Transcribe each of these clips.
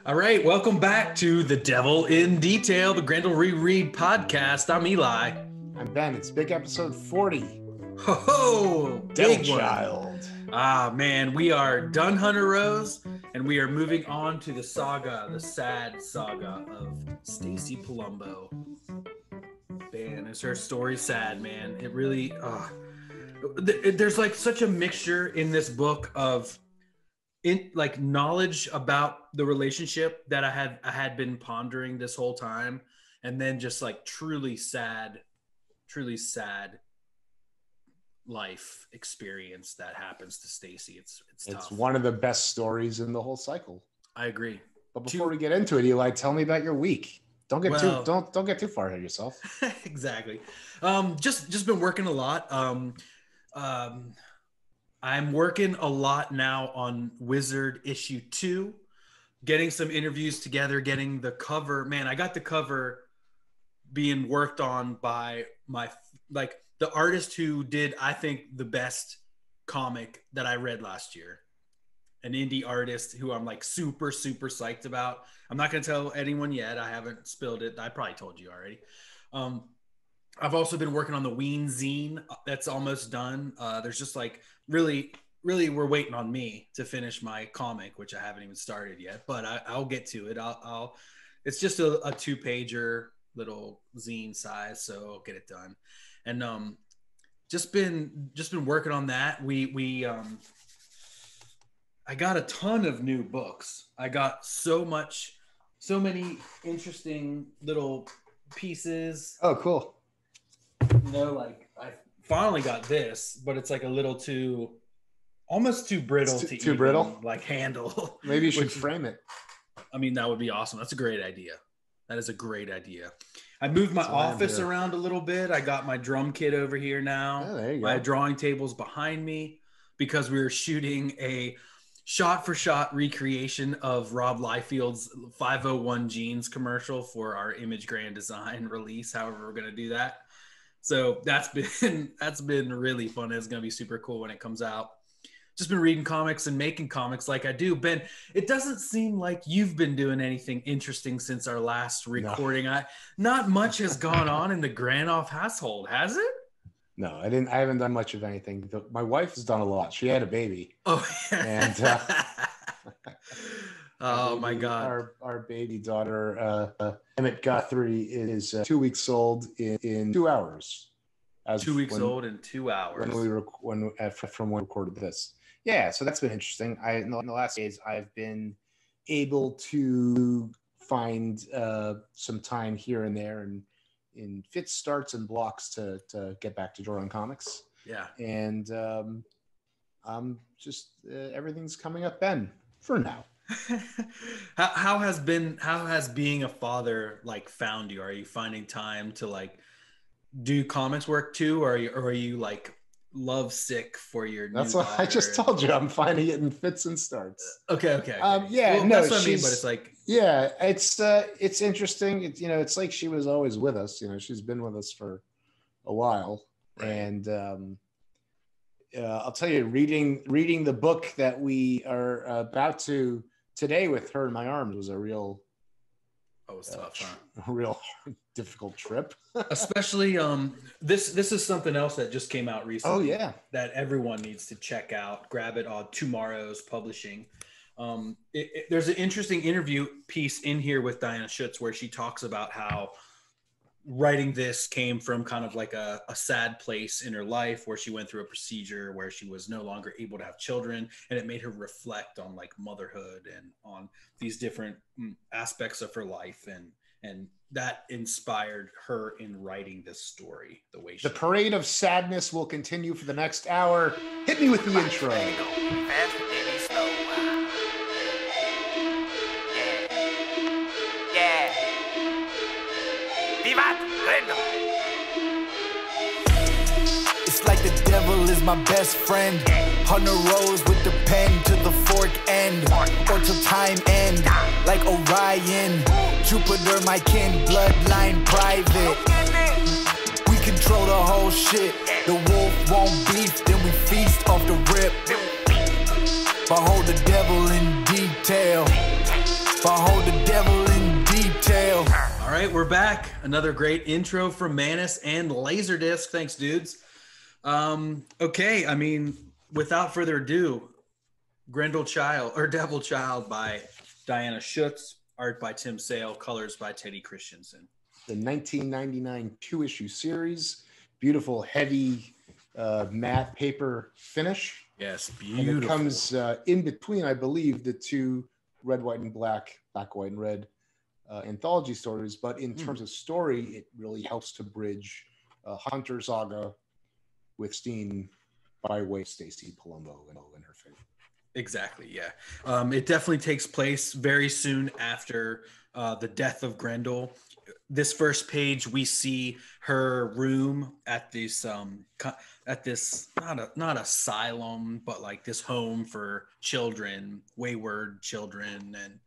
All right, welcome back to The Devil in Detail, the Grendel Reread podcast. I'm Eli. I'm Ben. It's big episode 40. Ho ho! Big one. Child. Ah, man, we are done Hunter Rose, and we are moving on to the saga, the sad saga of Stacy Palumbo. Man, is her story sad, man? It really, there's like such a mixture in this book of knowledge about the relationship that I had been pondering this whole time, and then just like truly sad life experience that happens to Stacy. It's tough. It's one of the best stories in the whole cycle. I agree. But before we get into it, Eli, tell me about your week. Don't get too far ahead of yourself. Exactly. Just been working a lot. I'm working a lot now on Wizard issue 2, getting some interviews together, getting the cover. Man, I got the cover being worked on by the artist who did, I think, the best comic that I read last year. An indie artist who I'm like super, super psyched about. I'm not going to tell anyone yet. I haven't spilled it. I probably told you already. I've also been working on the Ween zine that's almost done. There's just like really we're waiting on me to finish my comic, which I haven't even started yet, but I'll get to it. It's just a 2-pager little zine size, so I'll get it done. And just been working on that. I got a ton of new books. I got so many interesting little pieces. Oh, cool. Like I finally got this, but it's like a little almost too brittle to too brittle like handle. Maybe you should frame it. I mean, that would be awesome. That's a great idea. That is a great idea. I moved my office around a little bit. I got my drum kit over here now. Oh, there you go. My drawing table's behind me because we were shooting a shot-for-shot recreation of Rob Liefeld's 501 Jeans commercial for our Image Grand Design release, however we're going to do that. So that's been really fun. It's going to be super cool when it comes out. Just been reading comics and making comics like I do. Ben, it doesn't seem like you've been doing anything interesting since our last recording. No. Not much has gone on in the Granoff household, has it? No, I haven't done much of anything. My wife has done a lot. She had a baby. Oh, and oh my God. Our baby daughter, Emmett Guthrie, is 2 weeks old in 2 hours. 2 weeks old in 2 hours. From when we recorded this. Yeah, so that's been interesting. In the last days, I've been able to find some time here and there and in fits, starts, and blocks to get back to drawing comics. Yeah. And I'm just everything's coming up, Ben, for now. How has being a father like found you? Are you finding time to like do comics work too, or are you like love sick for your That's what daughter? I just told you. I'm finding it in fits and starts. Okay. Yeah, well, no, that's what I mean, but it's like, yeah, it's interesting. It's like she was always with us. She's been with us for a while, right. And I'll tell you, reading the book that we are about to today with her in my arms was a real. Oh, it was tough, huh? A real difficult trip. Especially this is something else that just came out recently. Oh yeah, that everyone needs to check out. Grab it on Tomorrow's Publishing. There's an interesting interview piece in here with Dian Schutz where she talks about how writing this came from kind of like a sad place in her life where she went through a procedure where she was no longer able to have children, and it made her reflect on like motherhood and on these different aspects of her life, and that inspired her in writing this story the way she The parade of sadness will continue for the next hour. Hit me with the intro. It's like the devil is my best friend. Hunter Rose with the pen to the fork end, or till time end. Like Orion, Jupiter, my kin, bloodline private. We control the whole shit. The wolf won't beef, then we feast off the rip. Behold the devil in detail. Behold right, we're back. Another great intro from Manus and Laserdisc. Thanks, dudes. Okay, I mean, without further ado, Grendel Child or Devil Child by Dian Schutz, art by Tim Sale, colors by Teddy Kristiansen. The 1999 two-issue series, beautiful, heavy matte paper finish. Yes, beautiful. And it comes in between, I believe, the two red, white, and black, white, and red anthology stories. But in terms of story, it really helps to bridge Hunter saga with Steen by way of Stacy Palumbo and her fate. Exactly, yeah. It definitely takes place very soon after the death of Grendel. This first page, we see her room at this not asylum, but like this home for children, wayward children, and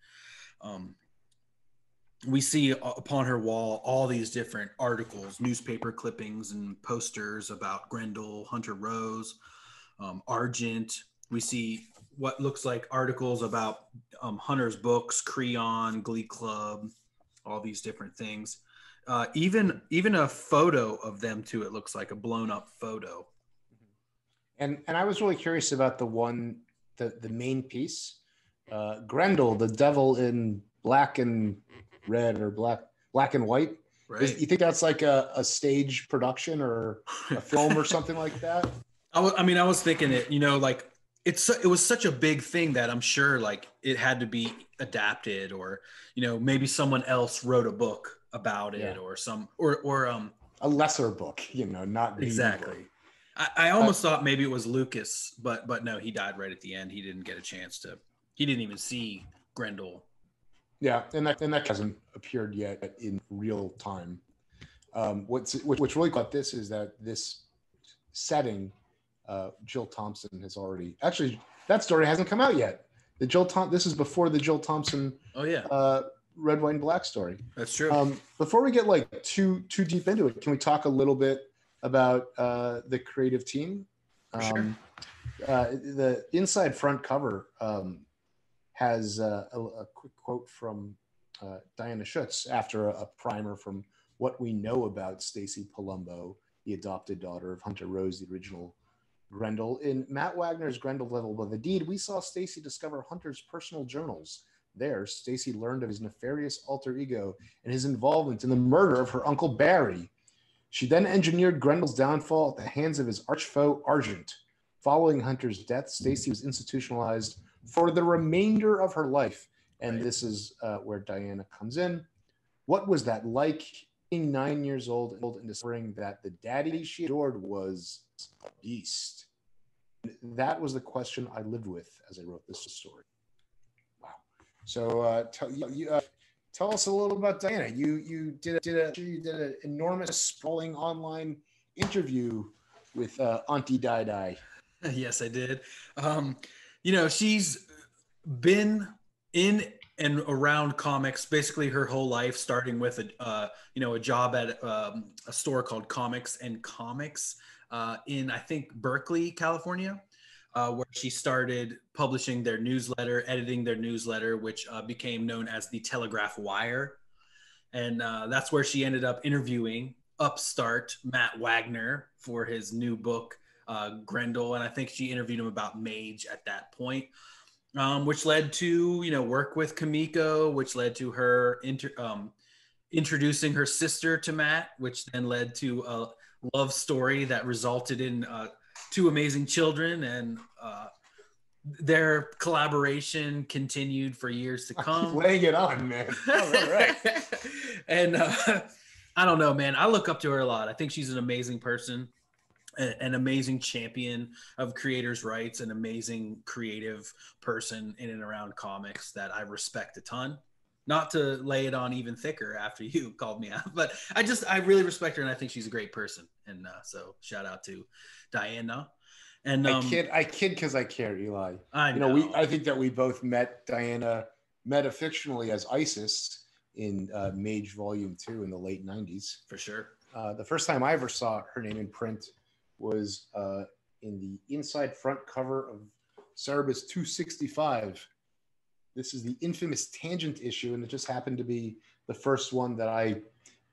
we see upon her wall all these different articles, newspaper clippings, and posters about Grendel, Hunter Rose, Argent. We see what looks like articles about Hunter's books, Creon, Glee Club, all these different things. Even a photo of them too. It looks like a blown up photo. And I was really curious about the main piece, Grendel, the devil in black and red or black and white. Right. You think that's like a stage production or a film or something like that? I was thinking it. Like it was such a big thing that I'm sure like it had to be adapted, or maybe someone else wrote a book about it, or a lesser book, not exactly. I almost thought maybe it was Lucas, but no, he died right at the end. He didn't get a chance to. He didn't even see Grendel. Yeah, and that hasn't appeared yet in real time. What's really got this is that this setting, Jill Thompson has already actually that story hasn't come out yet. This is before the Jill Thompson. Oh yeah. Red, white, and black story. That's true. Before we get like too deep into it, can we talk a little bit about the creative team? Sure. The inside front cover has a quick quote from Dian Schutz after a primer from what we know about Stacy Palumbo, the adopted daughter of Hunter Rose, the original Grendel. In Matt Wagner's Grendel Level Above the Deed, we saw Stacy discover Hunter's personal journals. There, Stacy learned of his nefarious alter ego and his involvement in the murder of her uncle Barry. She then engineered Grendel's downfall at the hands of his archfoe Argent. Following Hunter's death, Stacy was institutionalized for the remainder of her life. And this is where Diana comes in. What was that like being 9 years old and discovering that the daddy she adored was a beast? That was the question I lived with as I wrote this story. Wow. So tell us a little about Diana. You did an enormous sprawling online interview with Auntie Dai. Yes, I did. She's been in and around comics basically her whole life, starting with a job at a store called Comics and Comics in, I think, Berkeley, California, where she started publishing their newsletter, editing their newsletter, which became known as the Telegraph Wire. And that's where she ended up interviewing upstart Matt Wagner for his new book, Grendel. And I think she interviewed him about Mage at that point, which led to, work with Kamiko, which led to her introducing her sister to Matt, which then led to a love story that resulted in two amazing children, and their collaboration continued for years to come. Keep laying it on, man. All right. And I don't know, man. I look up to her a lot. I think she's an amazing person, an amazing champion of creators' rights, an amazing creative person in and around comics that I respect a ton. Not to lay it on even thicker after you called me out, but I really respect her, and I think she's a great person. And so shout out to Diana. And I kid because I care, Eli. I know. I think that we both met Diana metafictionally as Isis in Mage Volume 2 in the late 90s. For sure. The first time I ever saw her name in print was in the inside front cover of Cerebus 265, This is the infamous Tangent issue, and it just happened to be the first one that I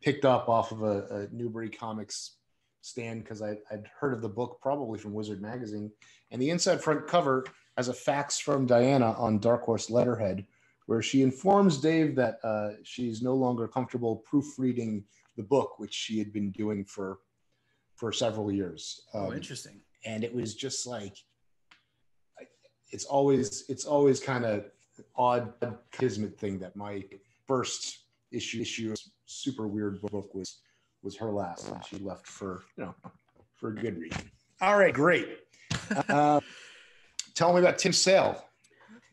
picked up off of a Newbury Comics stand because I'd heard of the book probably from Wizard Magazine. And the inside front cover has a fax from Diana on Dark Horse letterhead, where she informs Dave that she's no longer comfortable proofreading the book, which she had been doing for several years. Interesting. And it was just like, it's always kind of odd kismet thing that my first issue super weird book was her last, and she left for a good reason. All right, great. Tell me about Tim Sale.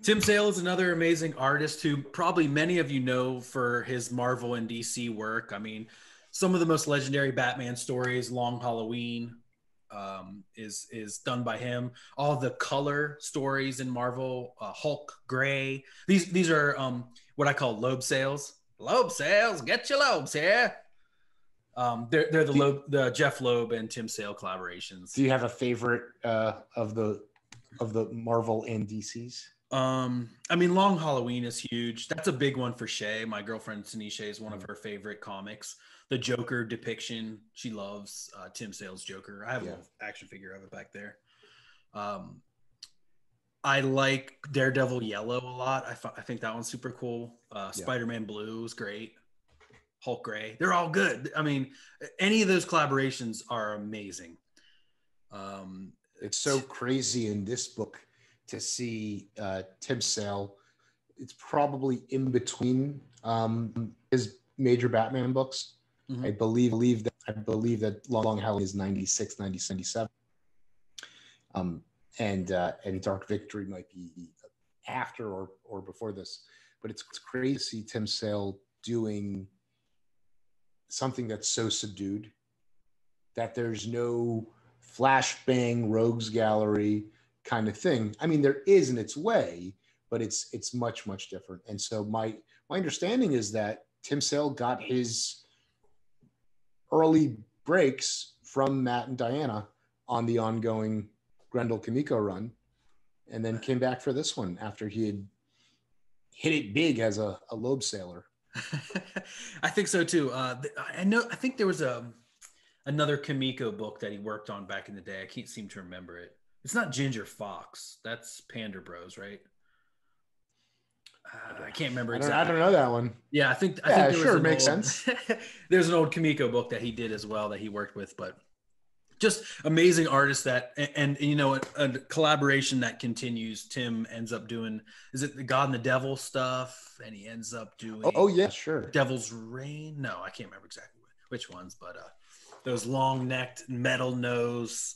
Tim Sale is another amazing artist who probably many of you know for his Marvel and DC work. I mean, some of the most legendary Batman stories, Long Halloween, is done by him. All the color stories in Marvel, Hulk, Gray. These are what I call lobe sales. Lobe sales, get your lobes here. They're the Jeff Loeb and Tim Sale collaborations. Do you have a favorite of the Marvel and DCs? I mean, Long Halloween is huge. That's a big one for Shay. My girlfriend Tanisha is one of her favorite comics. The Joker depiction, she loves Tim Sale's Joker. I have an action figure of it back there. I like Daredevil Yellow a lot. I think that one's super cool. Spider-Man Blue is great. Hulk Gray, they're all good. I mean, any of those collaborations are amazing. It's so crazy in this book to see Tim Sale. It's probably in between his major Batman books. Mm-hmm. I believe that Long Halloween is 96, 97. And Dark Victory might be after or before this. But it's crazy to see Tim Sale doing something that's so subdued, that there's no flashbang rogues gallery kind of thing. I mean, there is in its way, but it's much, much different. And so my understanding is that Tim Sale got his early breaks from Matt and Diana on the ongoing Grendel Kimiko run, and then came back for this one after he had hit it big as a lobe sailor. I think so too. I think there was another Kimiko book that he worked on back in the day. I can't seem to remember it. It's not Ginger Fox. That's Panda Bros, right? I can't remember exactly. I don't know that one. Yeah, I think there sure, was makes sense. There's an old Kimiko book that he did as well that he worked with, but just amazing artist and a collaboration that continues. Tim ends up doing, is it the God and the Devil stuff? And he ends up doing sure. Devil's Reign. No, I can't remember exactly which ones, but those long-necked metal nose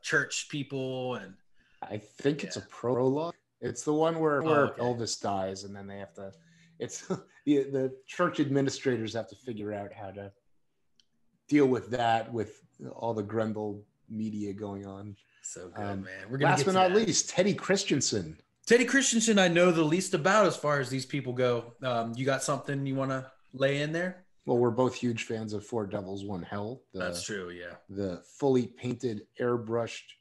church people. And I think it's a prologue. It's the one where Elvis dies, and then they have to. It's the church administrators have to figure out how to deal with that, with all the Grendel media going on. So good, man. We're gonna last but not least, Teddy Kristiansen. Teddy Kristiansen, I know the least about as far as these people go. You got something you want to lay in there? Well, we're both huge fans of Four Devils, One Hell. That's true, yeah. The fully painted, airbrushed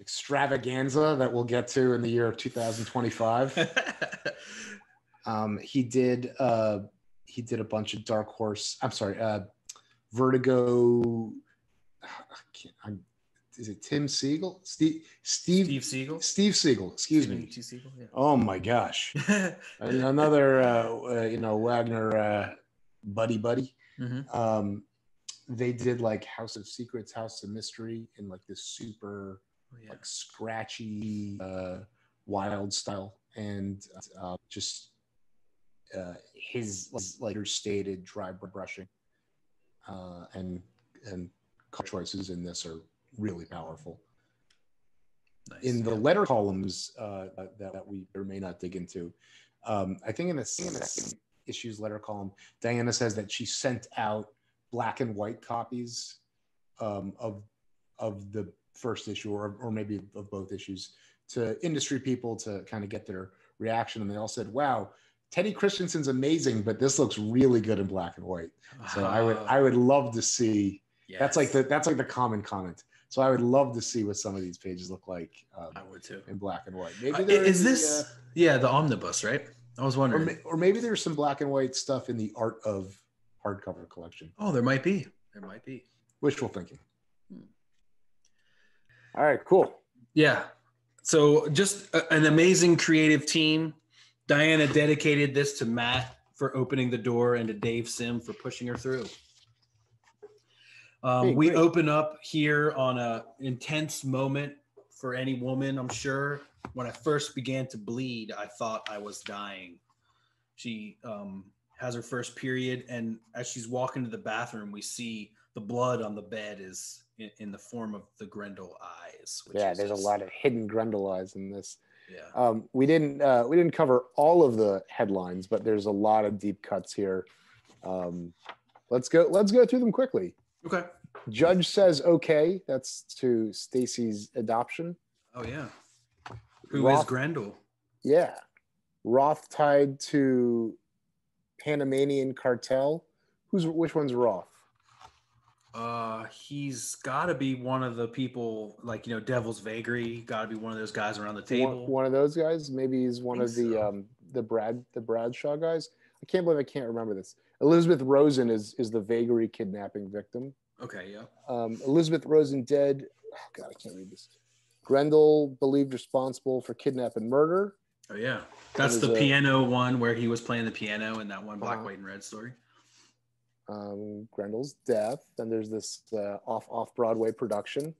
extravaganza that we'll get to in the year of 2025. He did a bunch of Dark Horse. I'm sorry, Vertigo. Is it Tim Siegel? Steve Siegel? Steve Siegel. Excuse me. Siegel, yeah. Oh my gosh. Another Wagner buddy. Mm-hmm. They did like House of Secrets, House of Mystery in like this super like scratchy wild style, and his like stated dry brushing and color choices in this are really powerful. Nice. In the letter columns that we may not dig into, I think in the second issue's letter column, Diana says that she sent out black and white copies of the first issue or maybe of both issues to industry people to kind of get their reaction, and they all said, "Wow, Teddy Kristiansen's amazing, but this looks really good in black and white." So I would love to see. Yes. That's like the common comment. So I would love to see what some of these pages look like. I would too. In black and white. Maybe is this the omnibus, right? I was wondering. Or maybe there's some black and white stuff in the Art of hardcover collection. Oh, there might be. Wishful thinking. All right, cool. Yeah. So just an amazing creative team. Diana dedicated this to Matt for opening the door and to Dave Sim for pushing her through. We open up here on a intense moment for any woman, I'm sure. When I first began to bleed, I thought I was dying. She has her first period, and as she's walking to the bathroom, we see the blood on the bed is in the form of the Grendel eyes. There's a lot of hidden Grendel eyes in this. Yeah. We didn't cover all of the headlines, but there's a lot of deep cuts here. Let's go through them quickly. Okay. Judge says okay. That's to Stacy's adoption. Oh yeah. Who is Grendel? Yeah. Roth tied to Panamanian cartel. Which one's Roth? He's got to be one of the people, like, Devil's Vagary. Got to be one of those guys around the table. One of those guys. Maybe he's one of the Bradshaw guys. I can't believe I can't remember this. Elizabeth Rosen is the Vagary kidnapping victim. Okay, yeah. Elizabeth Rosen dead. Oh God, I can't read this. Grendel believed responsible for kidnap and murder. Oh yeah, that's the piano one where he was playing the piano in that one Black, White, and Red story. Grendel's death. Then there's this off Broadway production.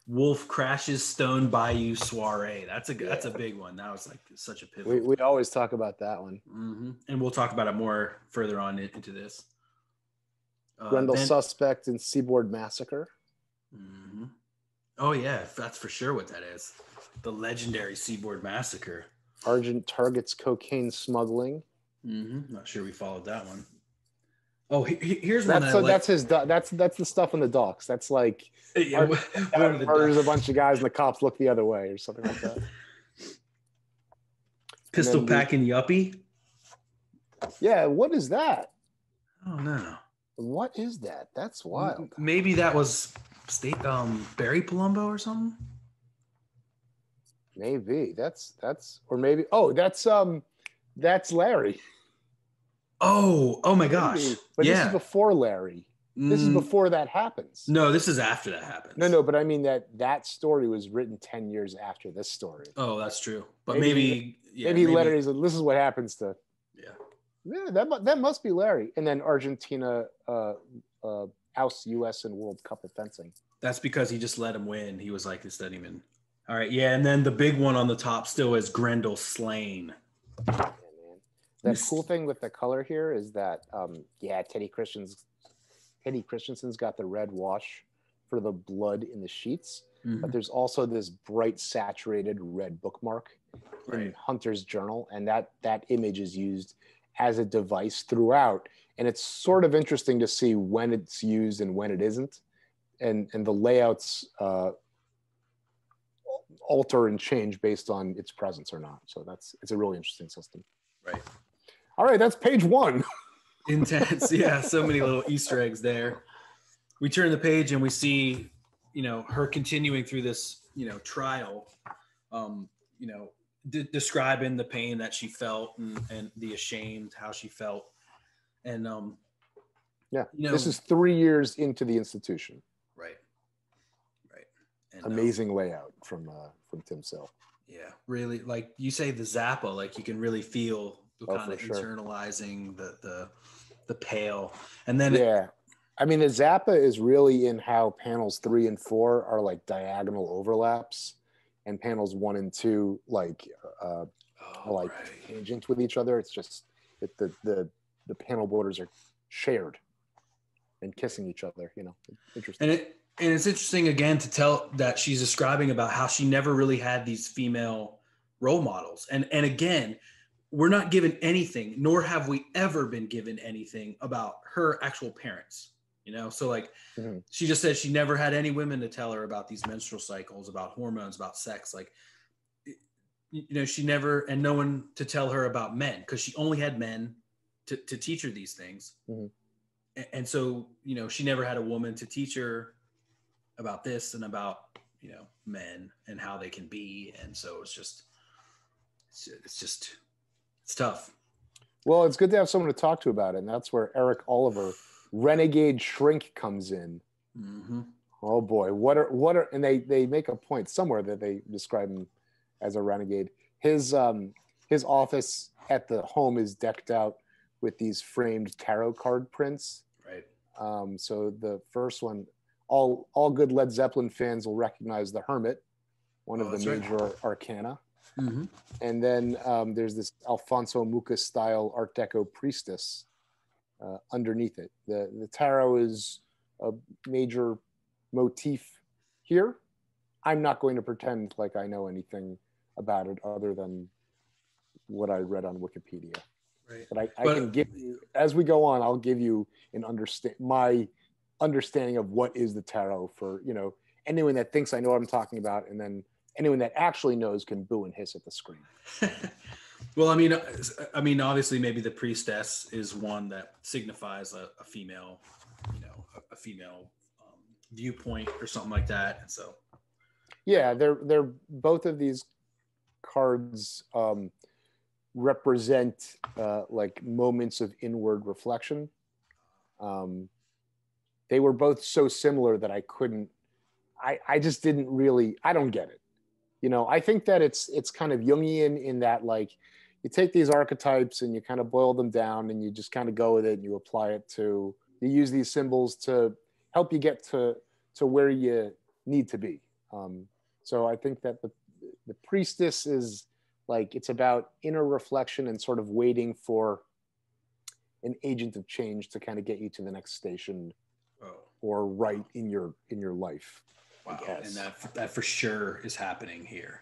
Wolf crashes Stone Bayou soiree. That's a big one. That was like such a pivot. We always talk about that one. Mm-hmm. And we'll talk about it more further on into this. Grendel suspect in Seaboard Massacre. Mm-hmm. Oh yeah, that's for sure what that is. The legendary Seaboard Massacre. Argent targets cocaine smuggling. Mm-hmm. Not sure we followed that one. Oh, here's one. That's the stuff in the docks. That's like murders a bunch of guys and the cops look the other way or something like that. Pistol packing yuppie. Yeah, what is that? Oh no. What is that? That's wild. Maybe that was Barry Palumbo or something. Maybe that's or maybe that's Larry. Oh my gosh. Maybe. But this is before Larry. This is before that happens. No, this is after that happens. No, but I mean that story was written 10 years after this story. Oh, that's true. But maybe Larry is this is what happens to. Yeah, that must be Larry. And then Argentina oust U.S. in World Cup of fencing. That's because he just let him win. He was like, this doesn't even. All right, yeah, and then the big one on the top still is Grendel slain. Yeah, man. The cool thing with the color here is that, Teddy Kristiansen's got the red wash for the blood in the sheets, but there's also this bright saturated red bookmark in Hunter's journal, and that image is used as a device throughout, and it's sort of interesting to see when it's used and when it isn't, and the layouts alter and change based on its presence or not. So it's a really interesting system. Right. All right, that's page 1. Intense. Yeah, so many little Easter eggs there. We turn the page and we see, her continuing through this, trial, describing the pain that she felt and the ashamed, how she felt. And, this is 3 years into the institution. Right. And, amazing layout from Tim Sill. Yeah, really, like you say, the Zappa, like you can really feel the kind of internalizing the pale, and then I mean the Zappa is really in how panels 3 and 4 are like diagonal overlaps, and panels 1 and 2 are tangent with each other. It's just that the panel borders are shared and kissing each other. Interesting. And it's interesting again to tell that she's describing about how she never really had these female role models. And again, we're not given anything, nor have we ever been given anything about her actual parents, So like she just said she never had any women to tell her about these menstrual cycles, about hormones, about sex. Like, she never, and no one to tell her about men because she only had men to teach her these things. And so, she never had a woman to teach her about this and about, you know, men and how they can be. And so it's tough. Well, it's good to have someone to talk to about it. And that's where Eric Oliver, Renegade Shrink, comes in. Mm-hmm. Oh boy. What are, and they make a point somewhere that they describe him as a renegade. His office at the home is decked out with these framed tarot card prints. Right. So the first one, all good Led Zeppelin fans will recognize the Hermit, one of the major arcana. Mm-hmm. And then there's this Alfonso Mucca style Art Deco priestess underneath it. The tarot is a major motif here. I'm not going to pretend like I know anything about it other than what I read on Wikipedia. Right. But I can give you, as we go on, I'll give you my understanding of what is the tarot for, you know, anyone that thinks I know what I'm talking about, and then anyone that actually knows can boo and hiss at the screen. Well, I mean, obviously, maybe the priestess is one that signifies a female, you know, a female viewpoint or something like that. And so, yeah, they're both of these cards represent like moments of inward reflection. They were both so similar that I just didn't really, I don't get it. You know, I think that it's kind of Jungian in that, like, you take these archetypes and you kind of boil them down and you just kind of go with it and you apply it to, you use these symbols to help you get to where you need to be. So I think that the priestess is like, it's about inner reflection and sort of waiting for an agent of change to kind of get you to the next station or right in your life. Wow. And that for sure is happening here.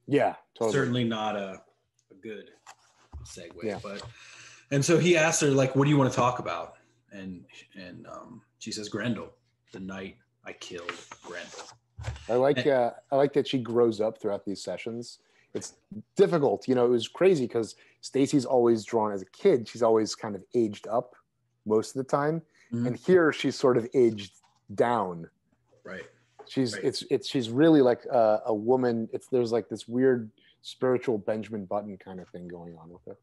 Yeah, totally. Certainly not a good segue, yeah. And so he asked her, like, what do you want to talk about? And she says, Grendel, the night I killed Grendel. I like that she grows up throughout these sessions. It's difficult, you know. It was crazy because Stacy's always drawn as a kid. She's always kind of aged up most of the time, and here she's sort of aged down. Right. She's really like a woman. There's like this weird spiritual Benjamin Button kind of thing going on with her.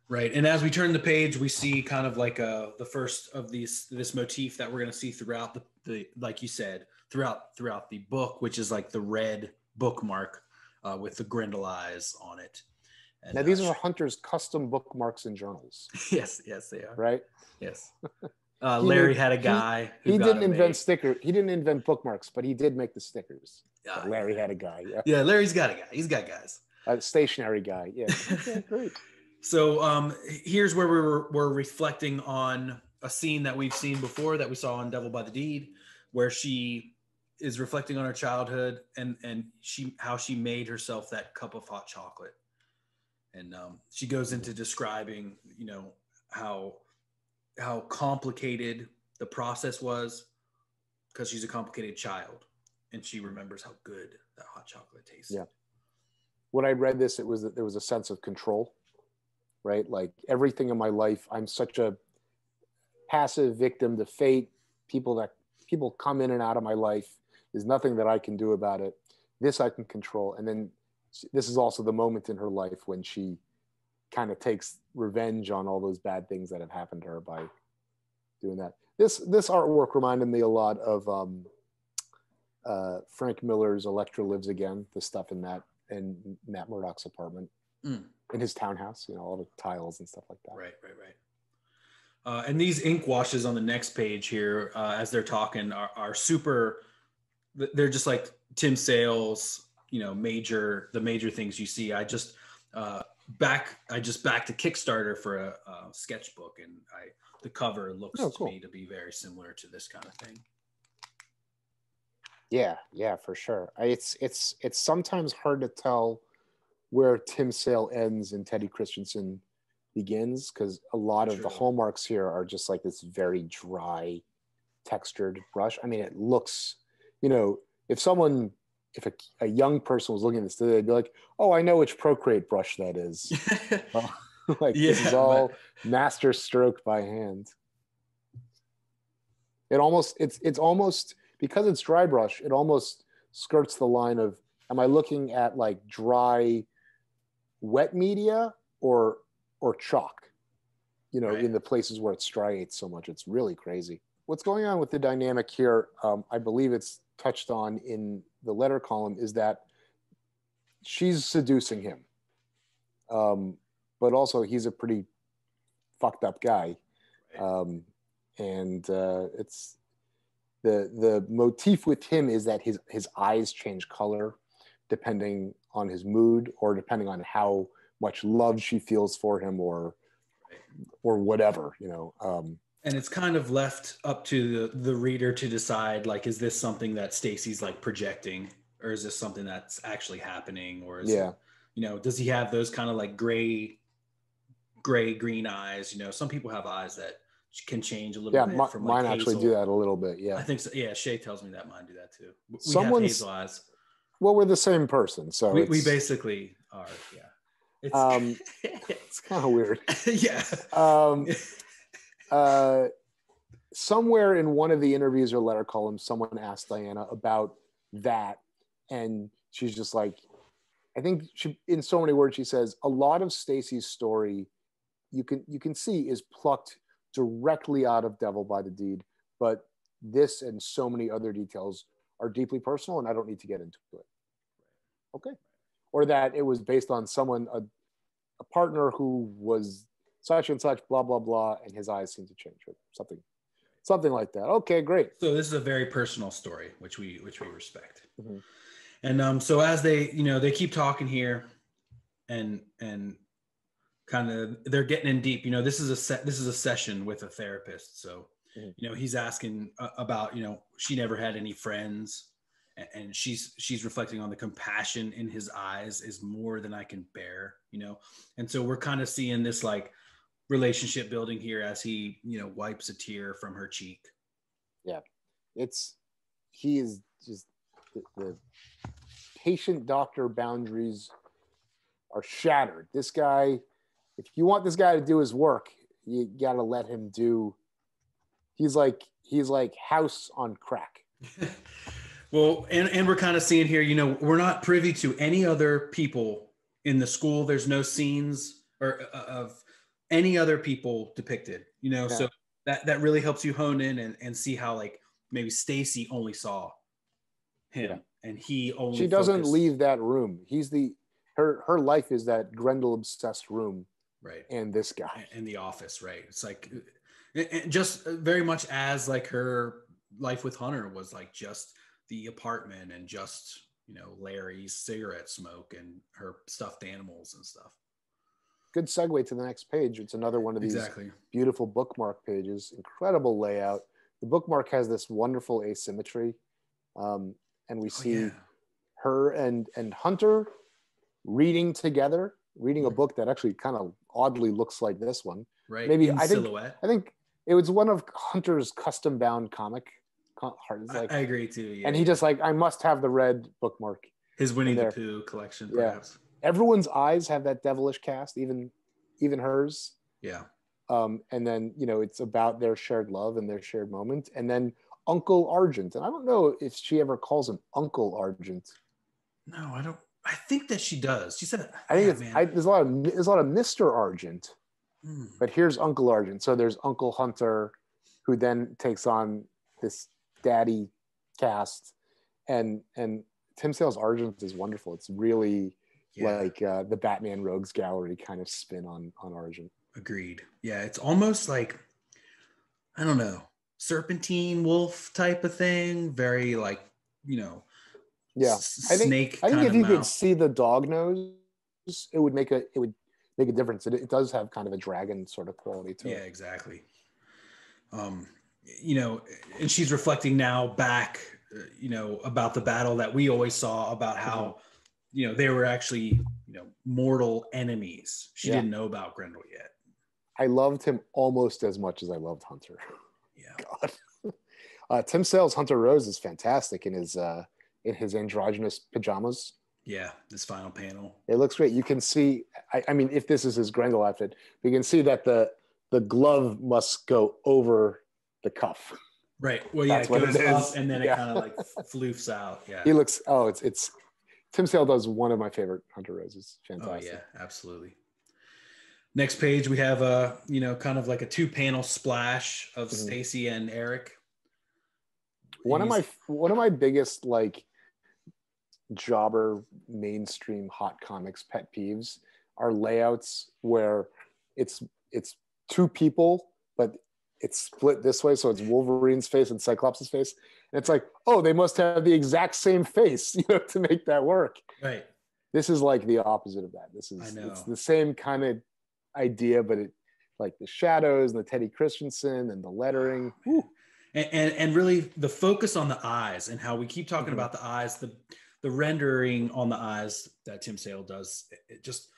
Right. And as we turn the page, we see kind of like the first of this motif that we're going to see throughout the like you said, throughout the book, which is like the red bookmark with the Grendel eyes on it. And now these are Hunter's custom bookmarks and journals. Yes, they are. Right? Yes. Larry had a guy. He didn't invent stickers. He didn't invent bookmarks, but he did make the stickers. Larry had a guy. Yeah, Larry's got a guy. He's got guys. A stationary guy. Yeah. Okay, great. So here's where we're reflecting on a scene that we've seen before that we saw on Devil by the Deed, where she is reflecting on her childhood and how she made herself that cup of hot chocolate. And she goes into describing, you know, how complicated the process was because she's a complicated child and she remembers how good that hot chocolate tastes. Yeah. When I read this, it was that there was a sense of control, right? Like everything in my life, I'm such a passive victim to fate. People come in and out of my life. There's nothing that I can do about it. This I can control. And then this is also the moment in her life when she kind of takes revenge on all those bad things that have happened to her by doing that. This artwork reminded me a lot of Frank Miller's Electra Lives Again, the stuff in Matt Murdock's apartment, in his townhouse, you know, all the tiles and stuff like that. Right. And these ink washes on the next page here, as they're talking, are super. They're just like Tim Sale's, you know, the major things you see. I just backed to Kickstarter for a sketchbook, and the cover looks to me to be very similar to this kind of thing. Yeah, for sure. It's sometimes hard to tell where Tim Sale ends and Teddy Kristiansen begins, because a lot of the hallmarks here are just like this very dry, textured brush. I mean, it looks, you know, if a young person was looking at this, they'd be like, "Oh, I know which Procreate brush that is." This is all master stroke by hand. It's almost because it's dry brush, it almost skirts the line of, am I looking at like dry, wet media or chalk? You know, in the places where it striates so much. It's really crazy. What's going on with the dynamic here, I believe it's touched on in the letter column, is that she's seducing him. But also he's a pretty fucked up guy. It's the motif with him is that his eyes change color depending on his mood or depending on how much love she feels for him or whatever, you know. And it's kind of left up to the reader to decide, like, is this something that Stacy's like projecting, or is this something that's actually happening, or is it, you know, does he have those kind of like gray green eyes? You know, some people have eyes that can change a little bit. From mine like actually hazel. do that a little bit. Yeah, I think so. Yeah, Shay tells me that mine do that too. We Someone's have hazel eyes. Well, we're the same person, so we basically are. Yeah. It's kind of weird. Yeah. Somewhere in one of the interviews or letter columns, someone asked Diana about that, and she's just like, I think she, in so many words, she says a lot of Stacy's story you can see is plucked directly out of Devil by the Deed, but this and so many other details are deeply personal, and I don't need to get into it. Okay. Or that it was based on someone, a partner who was such and such, blah, blah, blah, and his eyes seem to change, or something like that. Okay, great. So this is a very personal story, which we respect. Mm-hmm. And so as they, you know, they keep talking here and kind of, they're getting in deep, you know, this is a session with a therapist. So, you know, he's asking about, you know, she never had any friends, and she's reflecting on the compassion in his eyes is more than I can bear, you know? And so we're kind of seeing this like relationship building here as he, you know, wipes a tear from her cheek. Yeah. He is just the patient doctor boundaries are shattered. This guy, if you want this guy to do his work, you got to let him do. He's like House on crack. Well, and we're kind of seeing here, you know, we're not privy to any other people in the school. There's no scenes or of any other people depicted, you know, so that really helps you hone in and see how like maybe Stacy only saw him and he only. She doesn't leave that room. Her life is that Grendel obsessed room, right? And this guy in the office, right? It's like just very much as like her life with Hunter was like just the apartment and just, you know, Larry's cigarette smoke and her stuffed animals and stuff. Good segue to the next page. It's another one of these beautiful bookmark pages. Incredible layout. The bookmark has this wonderful asymmetry, and we see her and Hunter reading together, reading a book that actually kind of oddly looks like this one. Right. Maybe in silhouette. I think it was one of Hunter's custom bound comic. Like, I agree too. Yeah, and he just like, I must have the red bookmark. His Winnie the Pooh collection, perhaps. Everyone's eyes have that devilish cast, even hers. Yeah. And then, you know, it's about their shared love and their shared moment. And then Uncle Argent. And I don't know if she ever calls him Uncle Argent. No, I don't. I think that she does. She said, I think there's a lot of Mr. Argent, but here's Uncle Argent. So there's Uncle Hunter, who then takes on this daddy cast, and Tim Sale's Argent is wonderful. It's really like the Batman Rogues Gallery kind of spin on Argent. Agreed. Yeah, it's almost like, I don't know, serpentine wolf type of thing. Very like, you know, snake. I think if you could see the dog nose, it would make a difference. It does have kind of a dragon sort of quality to it. Yeah, exactly. You know, and she's reflecting now back, you know, about the battle that we always saw about how, you know, they were actually, you know, mortal enemies. She didn't know about Grendel yet. I loved him almost as much as I loved Hunter. Yeah. God. Tim Sale's Hunter Rose is fantastic in his androgynous pajamas. Yeah, this final panel. It looks great. You can see, I mean, if this is his Grendel outfit, you can see that the glove must go over the cuff. Right. Well, yeah, That's it what goes it is. up and then it kind of like floofs out. Yeah. He looks. Oh, it's Tim Sale does one of my favorite Hunter Roses. Fantastic. Oh yeah, absolutely. Next page, we have kind of like a 2-panel splash of Stacy and Eric. One of my biggest like jobber mainstream hot comics pet peeves are layouts where it's two people, but it's split this way, so it's Wolverine's face and Cyclops' face, and it's like, oh, they must have the exact same face, to make that work. Right. This is like the opposite of that. It's the same kind of idea, but it like the shadows and the Teddy Kristiansen and the lettering. And really the focus on the eyes and how we keep talking about the eyes, the rendering on the eyes that Tim Sale does. It just,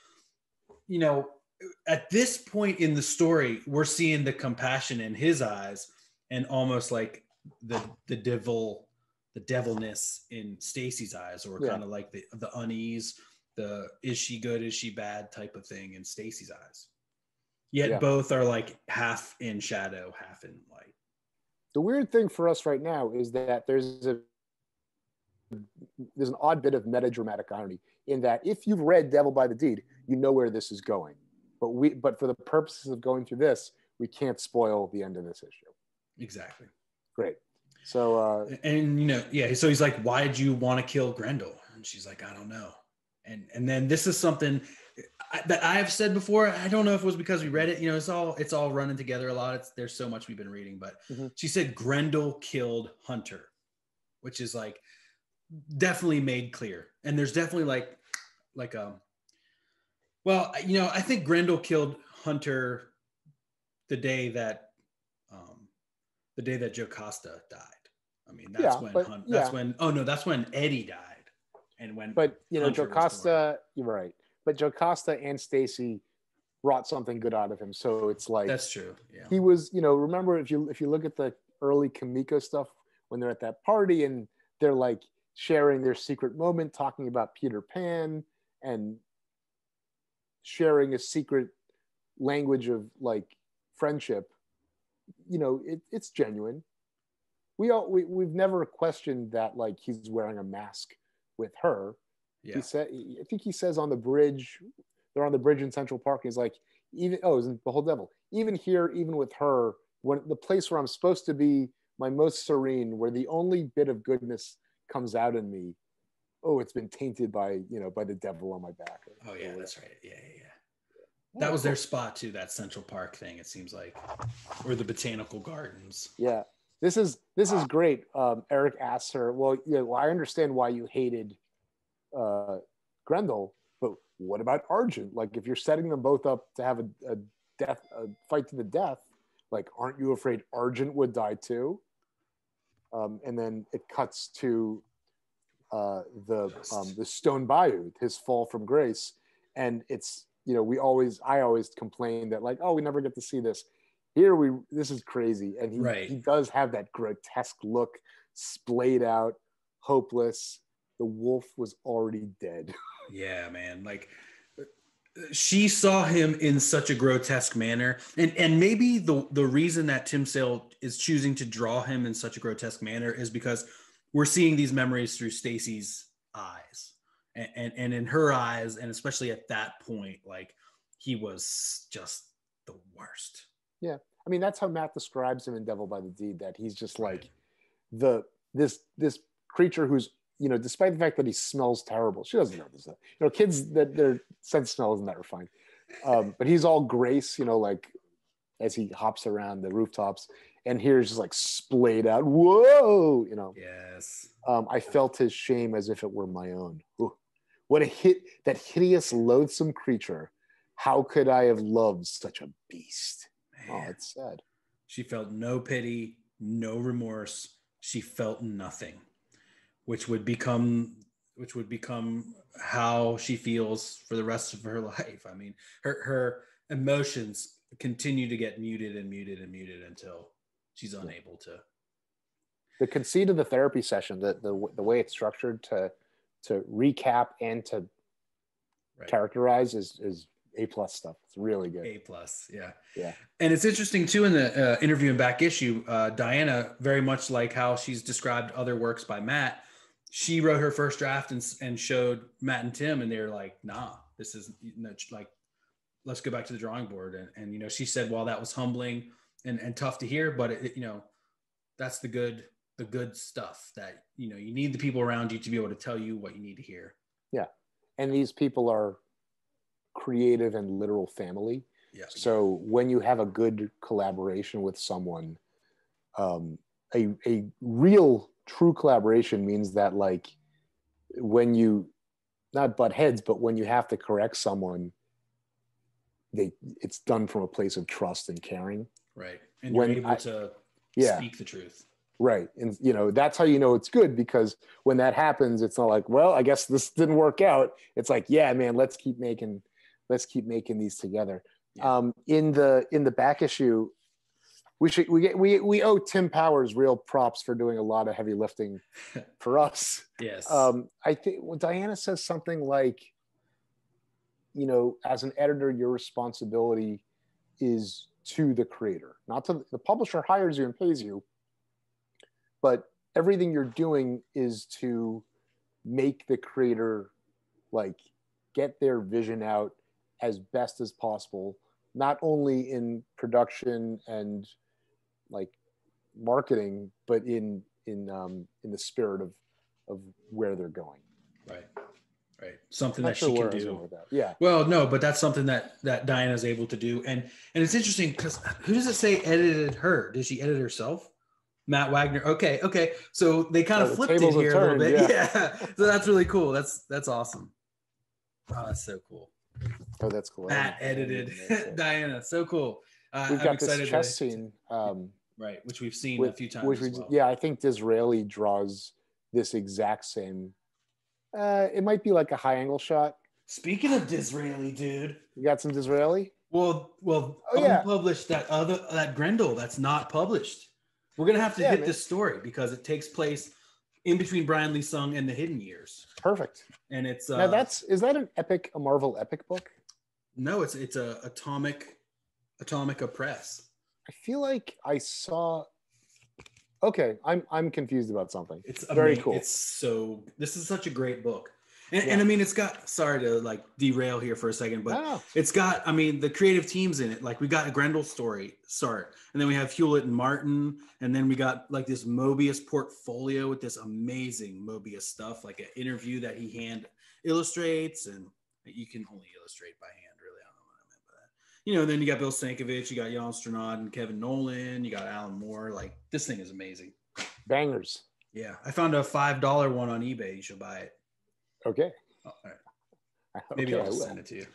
at this point in the story, we're seeing the compassion in his eyes and almost like the devilness in Stacy's eyes, or kind of like the unease, the is she good, is she bad type of thing in Stacy's eyes. Yet both are like half in shadow, half in light. The weird thing for us right now is that there's an odd bit of metadramatic irony in that if you've read Devil by the Deed, you know where this is going. But for the purposes of going through this, we can't spoil the end of this issue. Exactly. Great. So so he's like, why did you want to kill Grendel? And she's like, I don't know. And then this is something that I've said before. I don't know if it was because we read it. It's all running together a lot. There's so much we've been reading, but she said Grendel killed Hunter, which is like definitely made clear. And there's definitely I think Grendel killed Hunter the day that Jocasta died. I mean, that's when Eddie died. And when Jocasta, you're right. But Jocasta and Stacy brought something good out of him. So it's like, that's true. Yeah. He was, remember if you look at the early Kamiko stuff when they're at that party and they're like sharing their secret moment, talking about Peter Pan and sharing a secret language of like friendship, it's genuine. We've never questioned that like he's wearing a mask with her. Yeah. I think he says on the bridge, they're on the bridge in Central Park. He's like, it's in The Whole Devil. Even here, even with her, when the place where I'm supposed to be my most serene, where the only bit of goodness comes out in me, it's been tainted by the devil on my back. Oh yeah, that's right. Yeah. That was their spot too, that Central Park thing, it seems like, or the botanical gardens. Yeah. This is great. Eric asks her, well, I understand why you hated Grendel, but what about Argent? Like, if you're setting them both up to have a fight to the death, like, aren't you afraid Argent would die too? And then it cuts to the Stone Bayou, his fall from grace, and it's I always complain that like, oh, we never get to see this. Here this is crazy, and he does have that grotesque look, splayed out, hopeless. The wolf was already dead. Yeah, man. Like, she saw him in such a grotesque manner, and maybe the reason that Tim Sale is choosing to draw him in such a grotesque manner is because we're seeing these memories through Stacy's eyes, and in her eyes, and especially at that point, like, he was just the worst. Yeah, I mean, that's how Matt describes him in Devil by the Deed, that he's just like this creature who's, despite the fact that he smells terrible, she doesn't know this. Kids, that their sense of smell isn't that refined. But he's all grace, like as he hops around the rooftops, and here's just like splayed out. Whoa, Yes. I felt his shame as if it were my own. Ooh, what a hit! That hideous, loathsome creature. How could I have loved such a beast? Man. Oh, it's sad. She felt no pity, no remorse. She felt nothing, which would become how she feels for the rest of her life. I mean, her emotions continue to get muted until she's unable to. The conceit of the therapy session, the way it's structured to recap and to characterize is A+ stuff. It's really good. A+, yeah. Yeah. And it's interesting too in the interview and back issue, Diana, very much like how she's described other works by Matt, she wrote her first draft and showed Matt and Tim, and they were like, nah, this is like, let's go back to the drawing board. And you know, she said, well, that was humbling and tough to hear, but it, you know, that's the good stuff that, you know, you need the people around you to be able to tell you what you need to hear. Yeah. And these people are creative and literal family. Yeah. So when you have a good collaboration with someone, a real true collaboration means that, like, when you not butt heads, but when you have to correct someone, it's done from a place of trust and caring. Right. And you're able to speak the truth. Right. And, you know, that's how you know it's good, because when that happens, it's not like, well, I guess this didn't work out. It's like, yeah, man, let's keep making these together. Yeah. In the back issue, we owe Tim Powers real props for doing a lot of heavy lifting for us. Yes. I think Diana says something like, you know, as an editor, your responsibility is to the creator, not to the publisher. Hires you and pays you, but everything you're doing is to make the creator, like, get their vision out as best as possible, not only in production and like marketing, but in the spirit of where they're going. Right. Something that she can do. Yeah. Well, no, but that's something that Diana's able to do. And it's interesting because who does it say edited her? Did she edit herself? Matt Wagner. Okay. So they kind of flipped it here a little bit. Yeah. So that's really cool. That's awesome. Oh, that's so cool. Oh, that's cool. Matt edited Diana. So cool. We've got this chess scene. Right, which we've seen a few times as well. Yeah, I think Disraeli draws this exact same. It might be like a high angle shot. Speaking of Disraeli, dude, you got some Disraeli? Well, unpublished that Grendel that's not published. We're gonna have to hit this story because it takes place in between Brian Lee Sung and the Hidden Years. Perfect. And it's now is that a Marvel epic book? No, it's a Atomica Press. I feel like I saw. Okay, I'm confused about something. It's very cool. This is such a great book. And I mean, it's got, sorry to like derail here for a second, but it's got, I mean, the creative teams in it. Like we got a Grendel story start, and then we have Hewlett and Martin, and then we got like this Mobius portfolio with this amazing Mobius stuff, like an interview that he hand illustrates, and you can only illustrate by hand, really. I don't know what I meant by that. You know, then you got Bill Sienkiewicz, you got Jan Strnad and Kevin Nolan, you got Alan Moore. Like this thing is amazing. Bangers. Yeah, I found a $5 one on eBay. You should buy it. Okay. Oh, all right. Maybe I'll send it to you.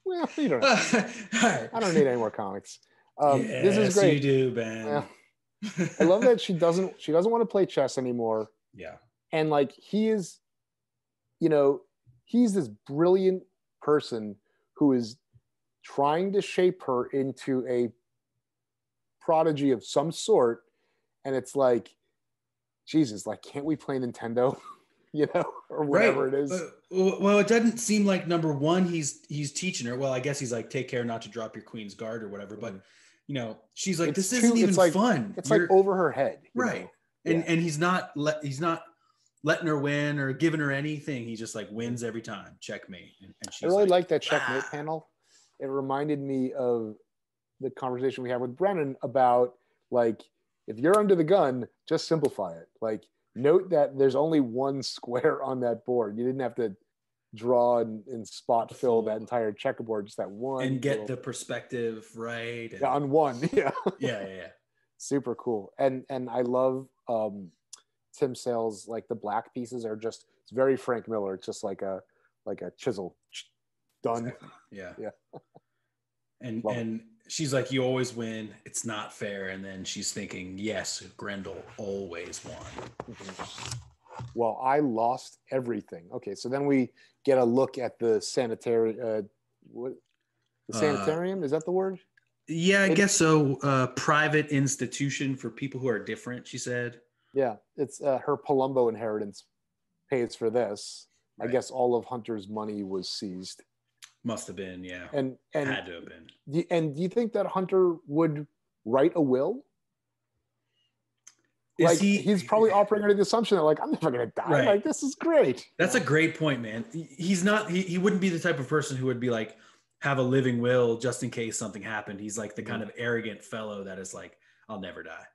Well, you don't. Right. I don't need any more comics. This is great. You do, Ben. Yeah. I love that she doesn't want to play chess anymore. Yeah. And like he is, you know, he's this brilliant person who is trying to shape her into a prodigy of some sort, and it's like, Jesus, like, can't we play Nintendo? You know, or whatever it is. Well, it doesn't seem like number one, he's teaching her. Well, I guess he's like, take care not to drop your queen's guard or whatever. But, you know, she's like, this isn't even fun. It's like over her head. Right. And he's not letting her win or giving her anything. He just like wins every time. Checkmate. And she's I really like that checkmate panel. It reminded me of the conversation we had with Brennan about like, if you're under the gun, just simplify it. Like, note that there's only one square on that board. You didn't have to draw and spot fill that entire checkerboard, just that one. And get the perspective right. And... Yeah, on one. Yeah. Yeah. Super cool. And I love Tim Sale's, like the black pieces are just, it's very Frank Miller. It's just like a chisel. Done. Exactly. Yeah. Yeah. And she's like, you always win. It's not fair. And then she's thinking, yes, Grendel always won. Mm-hmm. Well, I lost everything. Okay, so then we get a look at the sanitarium. Is that the word? Yeah, I guess so. Private institution for people who are different, she said. Yeah, it's her Palumbo inheritance pays for this. Right. I guess all of Hunter's money was seized. Must have been, yeah. And had to have been. Do you think that Hunter would write a will? Is he's probably operating under the assumption that like, I'm never going to die. Right. Like, this is great. That's a great point, man. He's not, he wouldn't be the type of person who would be like, have a living will just in case something happened. He's like the kind of arrogant fellow that is like, I'll never die.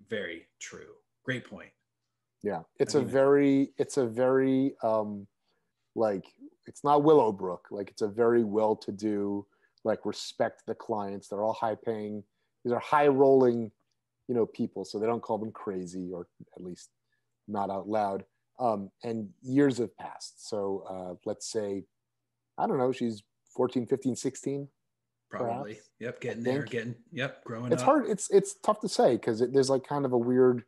Very true. Great point. Yeah. It's a very like, it's not Willowbrook. Like, it's a very well-to-do, like, respect the clients. They're all high paying. These are high rolling, people. So they don't call them crazy, or at least not out loud. And years have passed. So let's say, I don't know, she's 14, 15, 16. Probably. Perhaps. Yep. Getting there, growing it's up. Hard. It's tough to say because there's like kind of a weird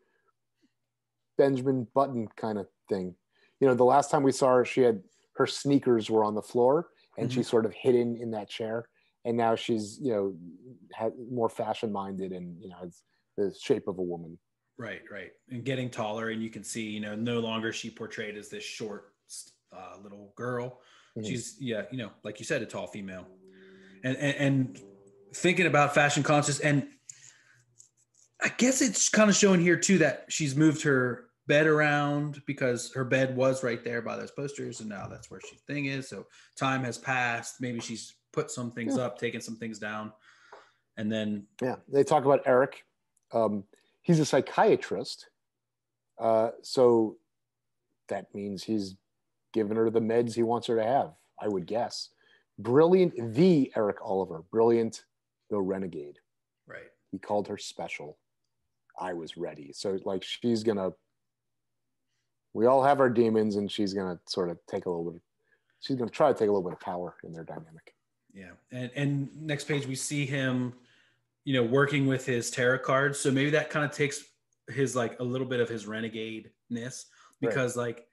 Benjamin Button kind of thing. The last time we saw her, her sneakers were on the floor and she's sort of hidden in that chair. And now she's, more fashion minded and, has the shape of a woman. Right. And getting taller. And you can see, no longer she portrayed as this short little girl. Mm-hmm. She's, like you said, a tall female. And thinking about fashion conscious, and I guess it's kind of showing here too that she's moved her bed around because her bed was right there by those posters, and now that's where she thing is. So time has passed. Maybe she's put some things up, taken some things down, and then they talk about Eric. He's a psychiatrist, so that means he's given her the meds he wants her to have, I would guess. Brilliant, the Eric Oliver, brilliant, the renegade. Right. He called her special. I was ready. So like we all have our demons, and she's gonna sort of try to take a little bit of power in their dynamic. Yeah. And next page we see him, working with his tarot cards. So maybe that kind of takes his like a little bit of his renegade-ness, because like,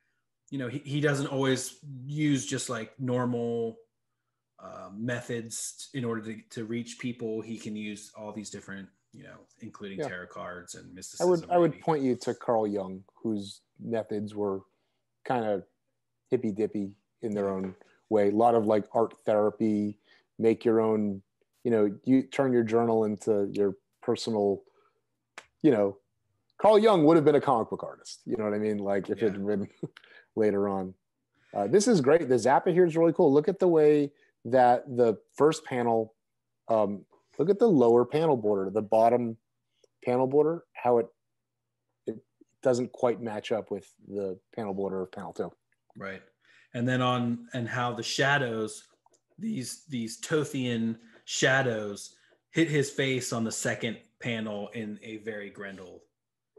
he doesn't always use just like normal methods in order to reach people. He can use all these different, including tarot cards and mysticism. I would point you to Carl Jung, whose methods were kind of hippy dippy in their own way. A lot of like art therapy, make your own, you turn your journal into your personal, Carl Jung would have been a comic book artist. You know what I mean? Like if it had been later on. This is great. The Zappa here is really cool. Look at the way that the first panel, look at the lower panel border, the bottom panel border, how it doesn't quite match up with the panel border of panel 2. Right. And then and how the shadows, these Tothian shadows hit his face on the second panel in a very Grendel,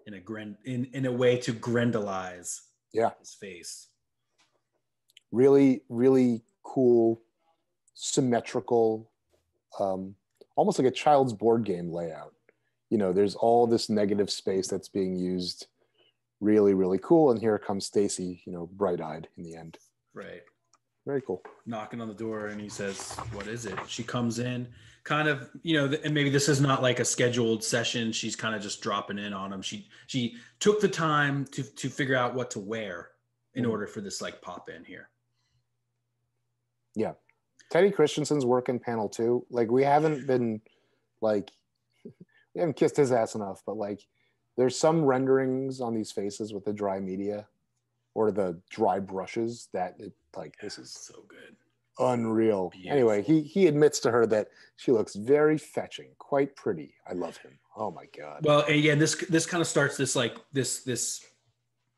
in a way to Grendelize his face. Really, really cool, symmetrical, almost like a child's board game layout. There's all this negative space that's being used. Really, really cool. And here comes Stacy, bright-eyed in the end. Right. Very cool. Knocking on the door, and he says, "What is it?" She comes in, kind of, and maybe this is not like a scheduled session. She's kind of just dropping in on him. She took the time to figure out what to wear in order for this like pop in here. Yeah. Teddy Kristiansen's work in panel 2. Like we haven't kissed his ass enough, but like there's some renderings on these faces with the dry media or the dry brushes that this is so good. Unreal. Beautiful. Anyway, he admits to her that she looks very fetching, quite pretty. I love him. Oh my God. Well, and again, this kind of starts this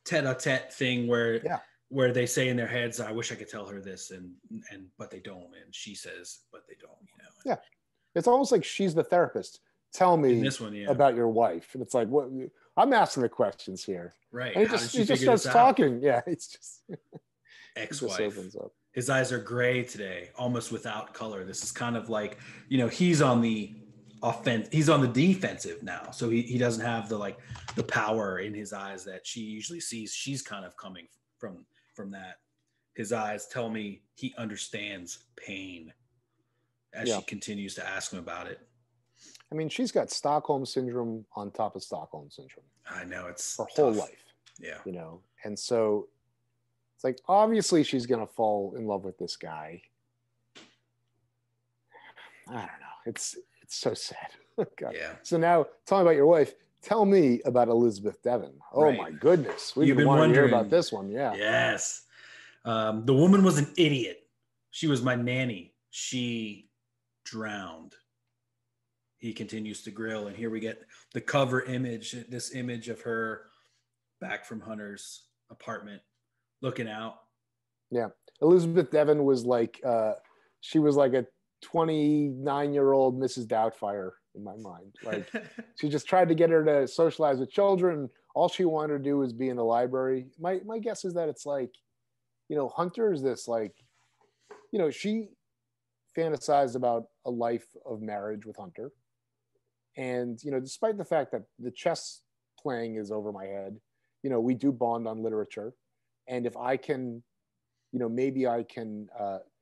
tete-a-tete thing where they say in their heads, I wish I could tell her this, but they don't. And she says, but they don't, Yeah. It's almost like she's the therapist. Tell me about your wife. And it's like, what? I'm asking the questions here. Right. And he just starts talking. Yeah. It's just ex-wife. His eyes are gray today, almost without color. This is kind of like, he's on the defensive now. So he doesn't have the power in his eyes that she usually sees. She's kind of coming from that. His eyes tell me he understands pain as she continues to ask him about it. I mean, she's got Stockholm syndrome on top of Stockholm syndrome. I know, it's her whole life. Yeah. And so it's like, obviously she's going to fall in love with this guy. I don't know. It's so sad. God. Yeah. So now, tell me about your wife. Tell me about Elizabeth Devon. Oh Right. my goodness, we've You've been been wanting to hear wondering. about this one. Yeah. Yes. The woman was an idiot. She was my nanny. She drowned. He continues to grill, and here we get the cover image. This image of her back from Hunter's apartment, looking out. Yeah, Elizabeth Devon was like she was like a 29-year-old Mrs. Doubtfire in my mind. Like she just tried to get her to socialize with children. All she wanted to do was be in the library. My guess is that it's like, Hunter is this like, she fantasized about a life of marriage with Hunter. And, despite the fact that the chess playing is over my head, we do bond on literature. And if I can, maybe I can,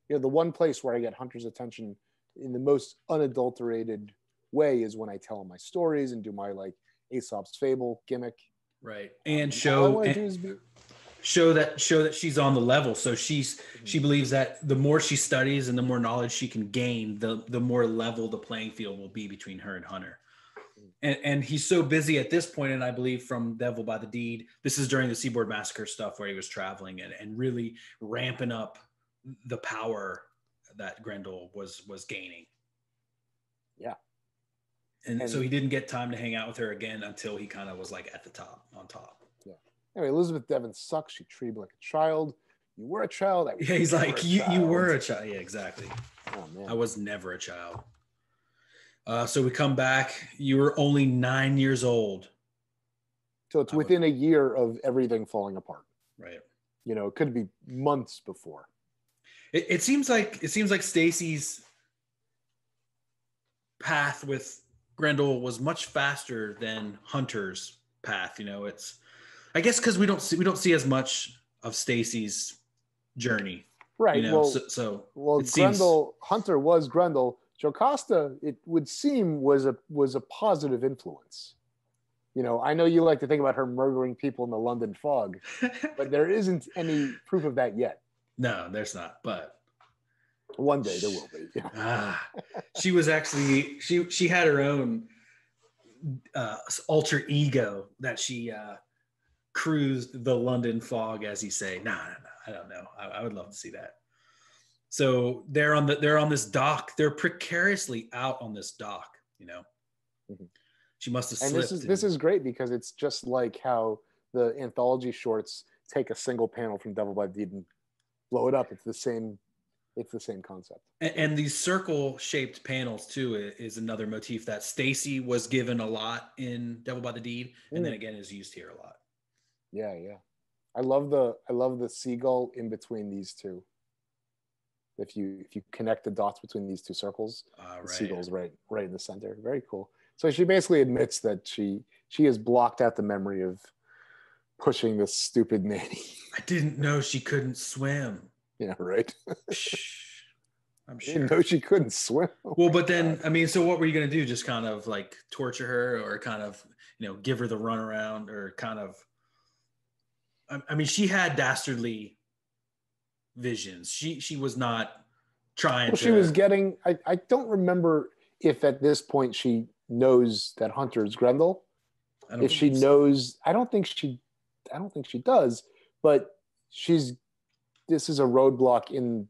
the one place where I get Hunter's attention in the most unadulterated way is when I tell him my stories and do my like Aesop's fable gimmick. Right. And show that she's on the level. So she believes that the more she studies and the more knowledge she can gain, the more level the playing field will be between her and Hunter. And he's so busy at this point, and I believe from Devil by the Deed, this is during the Seaboard Massacre stuff where he was traveling and really ramping up the power that Grendel was gaining. Yeah. And so he didn't get time to hang out with her again until he kind of was like at the top, on top. Yeah. Anyway, Elizabeth Devon sucks. She treated me like a child. You were a child. Yeah, he's like, you were a child. Yeah, exactly. Oh, man. I was never a child. So we come back. You were only 9 years old. So it's within a year of everything falling apart. Right. It could be months before. It seems like Stacy's path with Grendel was much faster than Hunter's path. It's, I guess, because we don't see as much of Stacy's journey. Right. Hunter was Grendel. Jocasta, it would seem, was a positive influence. I know you like to think about her murdering people in the London fog, but there isn't any proof of that yet. No, there's not. But one day there will be. She was actually she had her own alter ego that she cruised the London fog, as you say. No, I don't know. I would love to see that. So they're on this dock. They're precariously out on this dock. Mm-hmm. She must have slipped. And this is great because it's just like how the anthology shorts take a single panel from Devil by the Deed and blow it up. It's the same concept. And these circle-shaped panels too is another motif that Stacy was given a lot in Devil by the Deed, and then again is used here a lot. Yeah. I love the seagull in between these two. If you connect the dots between these two circles, the seagull's right in the center. Very cool. So she basically admits that she has blocked out the memory of pushing this stupid nanny. I didn't know she couldn't swim. Yeah, right. I'm sure. I didn't know she couldn't swim. Well, but then, I mean, so what were you going to do? Just kind of like torture her or kind of, give her the runaround or kind of, I mean, she had dastardly visions. She was not trying to. She was getting, I don't remember if at this point she knows that Hunter is Grendel. If she knows, I don't think she does, but this is a roadblock in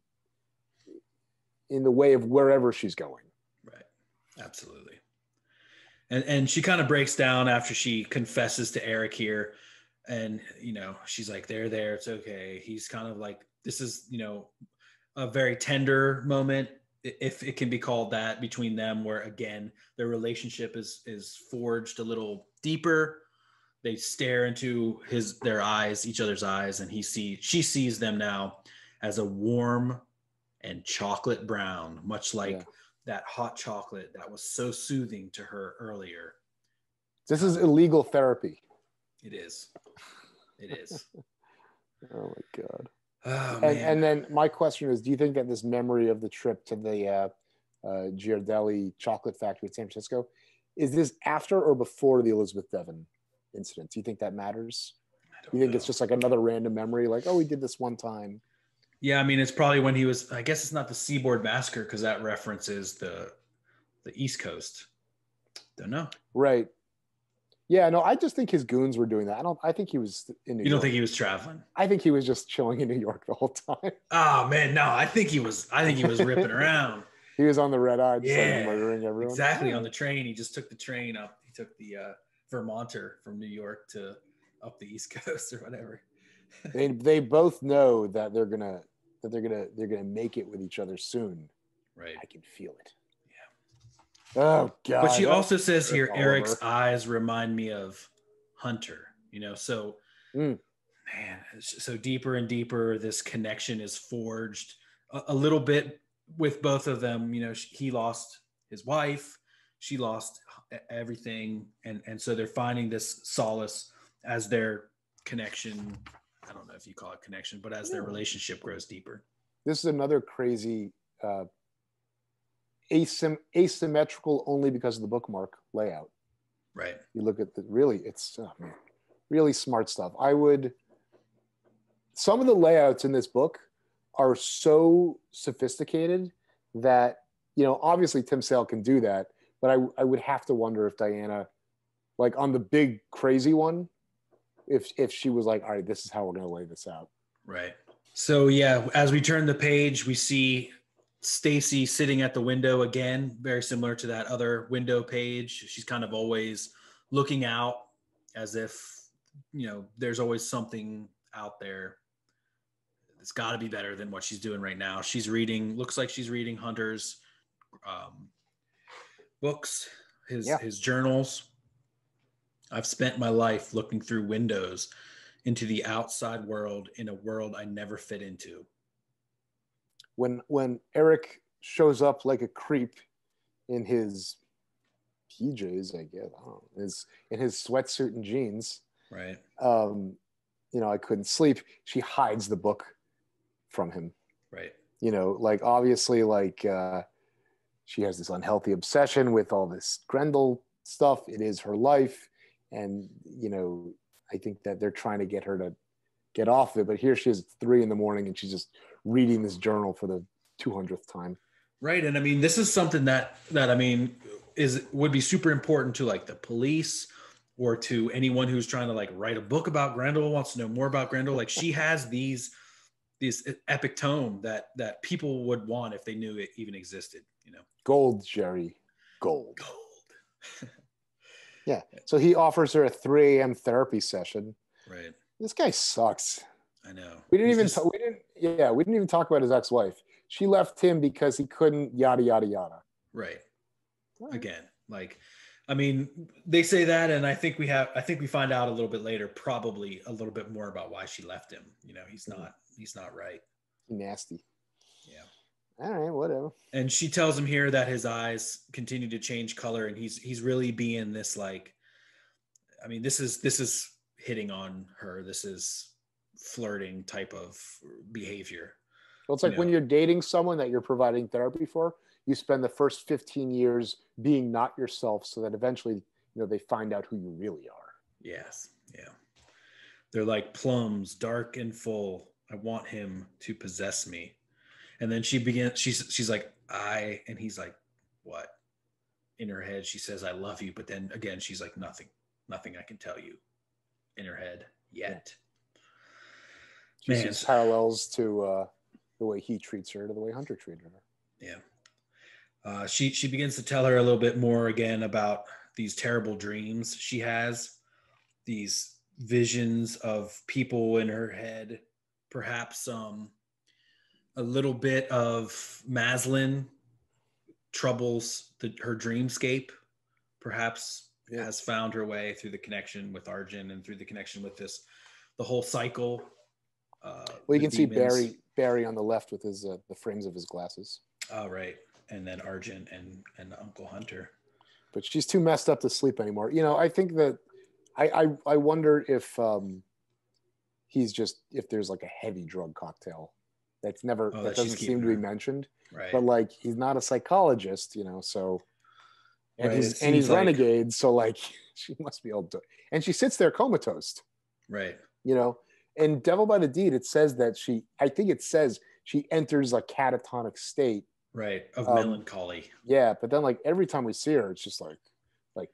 the way of wherever she's going. Right. Absolutely. And she kind of breaks down after she confesses to Eric here. And, she's like, there, it's okay. He's kind of like, this is, a very tender moment, if it can be called that, between them, where again, their relationship is forged a little deeper. They stare into each other's eyes, and she sees them now as a warm and chocolate brown, much like that hot chocolate that was so soothing to her earlier. This is illegal therapy. It is. Oh my God. Oh, and then my question is, do you think that this memory of the trip to the Ghirardelli chocolate factory in San Francisco, is this after or before the Elizabeth Devon incident? Do you think that matters? You think it's just like another random memory, like, oh, we did this one time? Yeah, I mean, it's probably when he was, I guess it's not the Seaboard Massacre because that references the the East Coast. Don't know. Right. Yeah, no, I just think his goons were doing that. I think he was in New York. You don't think he was traveling? I think he was just chilling in New York the whole time. Oh man, no, I think he was ripping around. He was on the red eye, just Yeah, like murdering everyone. Exactly, on the train. He just took the train up. He took the Vermonter from New York to up the East Coast or whatever. They both know that they're gonna make it with each other soon. Right. I can feel it. Oh God! But she also says here, Eric's eyes remind me of Hunter. You know, so man, so deeper and deeper, this connection is forged a little bit with both of them. You know, he lost his wife, she lost everything, and so they're finding this solace as their connection. I don't know if you call it connection, but as their relationship grows deeper. This is another crazy. Asymmetrical only because of the bookmark layout. Right. You look at it's really smart stuff. Some of the layouts in this book are so sophisticated that, you know, obviously Tim Sale can do that, but I would have to wonder if Diana, like on the big crazy one, if she was like, all right, this is how we're going to lay this out. Right. So yeah, as we turn the page, we see Stacy sitting at the window again, very similar to that other window page. She's kind of always looking out as if, you know, there's always something out there. It's got to be better than what she's doing right now. She's reading, looks like she's reading Hunter's books, his journals. I've spent my life looking through windows into the outside world in a world I never fit into. When Eric shows up like a creep in his PJs, I guess, in his sweatsuit and jeans, right? You know, I couldn't sleep. She hides the book from him, right? You know, like obviously, like she has this unhealthy obsession with all this Grendel stuff. It is her life, and you know, I think that they're trying to get her to get off of it. But here she is at 3 a.m, and she's just reading this journal for the 200th time. Right. And I mean, this is something that I mean, would be super important to like the police or to anyone who's trying to like write a book about Grendel, wants to know more about Grendel. Like she has these epic tome that people would want if they knew it even existed, you know? Gold, Jerry. Gold. Yeah. So he offers her a 3 a.m. therapy session. Right. This guy sucks. I know. We didn't even talk about his ex-wife. She left him because he couldn't yada yada yada. Right. Again, like, I mean, they say that, and I think we find out a little bit later, probably a little bit more about why she left him. You know, he's not right. Nasty. Yeah. All right, whatever. And she tells him here that his eyes continue to change color, and he's really being this like, I mean, this is hitting on her. This is flirting type of behavior. Well, it's like when you're dating someone that you're providing therapy for, you spend the first 15 years being not yourself so that eventually, you know, they find out who you really are. Yes. Yeah. They're like plums, dark and full. I want him to possess me. And then she's like, and he's like, what? In her head, she says, I love you. But then again, she's like, nothing I can tell you in her head yet. She sees parallels to the way he treats her to the way Hunter treated her. Yeah. She begins to tell her a little bit more again about these terrible dreams she has, these visions of people in her head, perhaps a little bit of Maslin troubles her dreamscape, perhaps has found her way through the connection with Argent and through the connection with the whole cycle. Well, you can see Barry on the left with his the frames of his glasses. Oh, right. And then Argent and Uncle Hunter. But she's too messed up to sleep anymore. You know, I think that I wonder if if there's like a heavy drug cocktail that doesn't seem to be mentioned. Right. But like he's not a psychologist, you know, so and right. he's renegade, so like she must be able to, and she sits there comatose. Right. You know, in Devil by the Deed, it says that she enters a catatonic state Right. Of melancholy. Yeah, but then like every time we see her, it's just like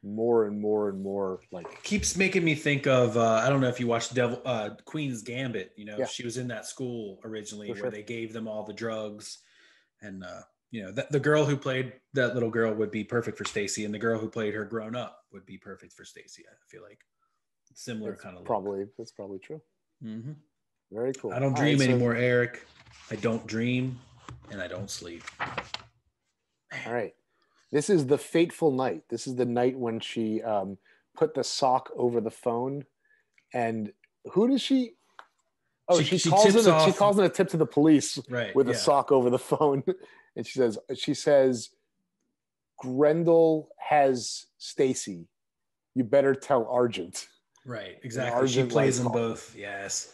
more and more and more like Keeps making me think of I don't know if you watched Queen's Gambit. You know, Yeah. she was in that school originally For where sure. they gave them all the drugs, and you know the girl who played that little girl would be perfect for Stacy, and the girl who played her grown up would be perfect for Stacy. I feel like similar kind of look. That's probably true. Mm-hmm. Very cool. I don't dream anymore, Eric. I don't dream, and I don't sleep. All right. This is the fateful night. This is the night when she put the sock over the phone. And who does she? Oh, she calls it a tip to the police with a sock over the phone. And she says, Grendel has Stacy. You better tell Argent. Right, exactly. She plays them both. Yes.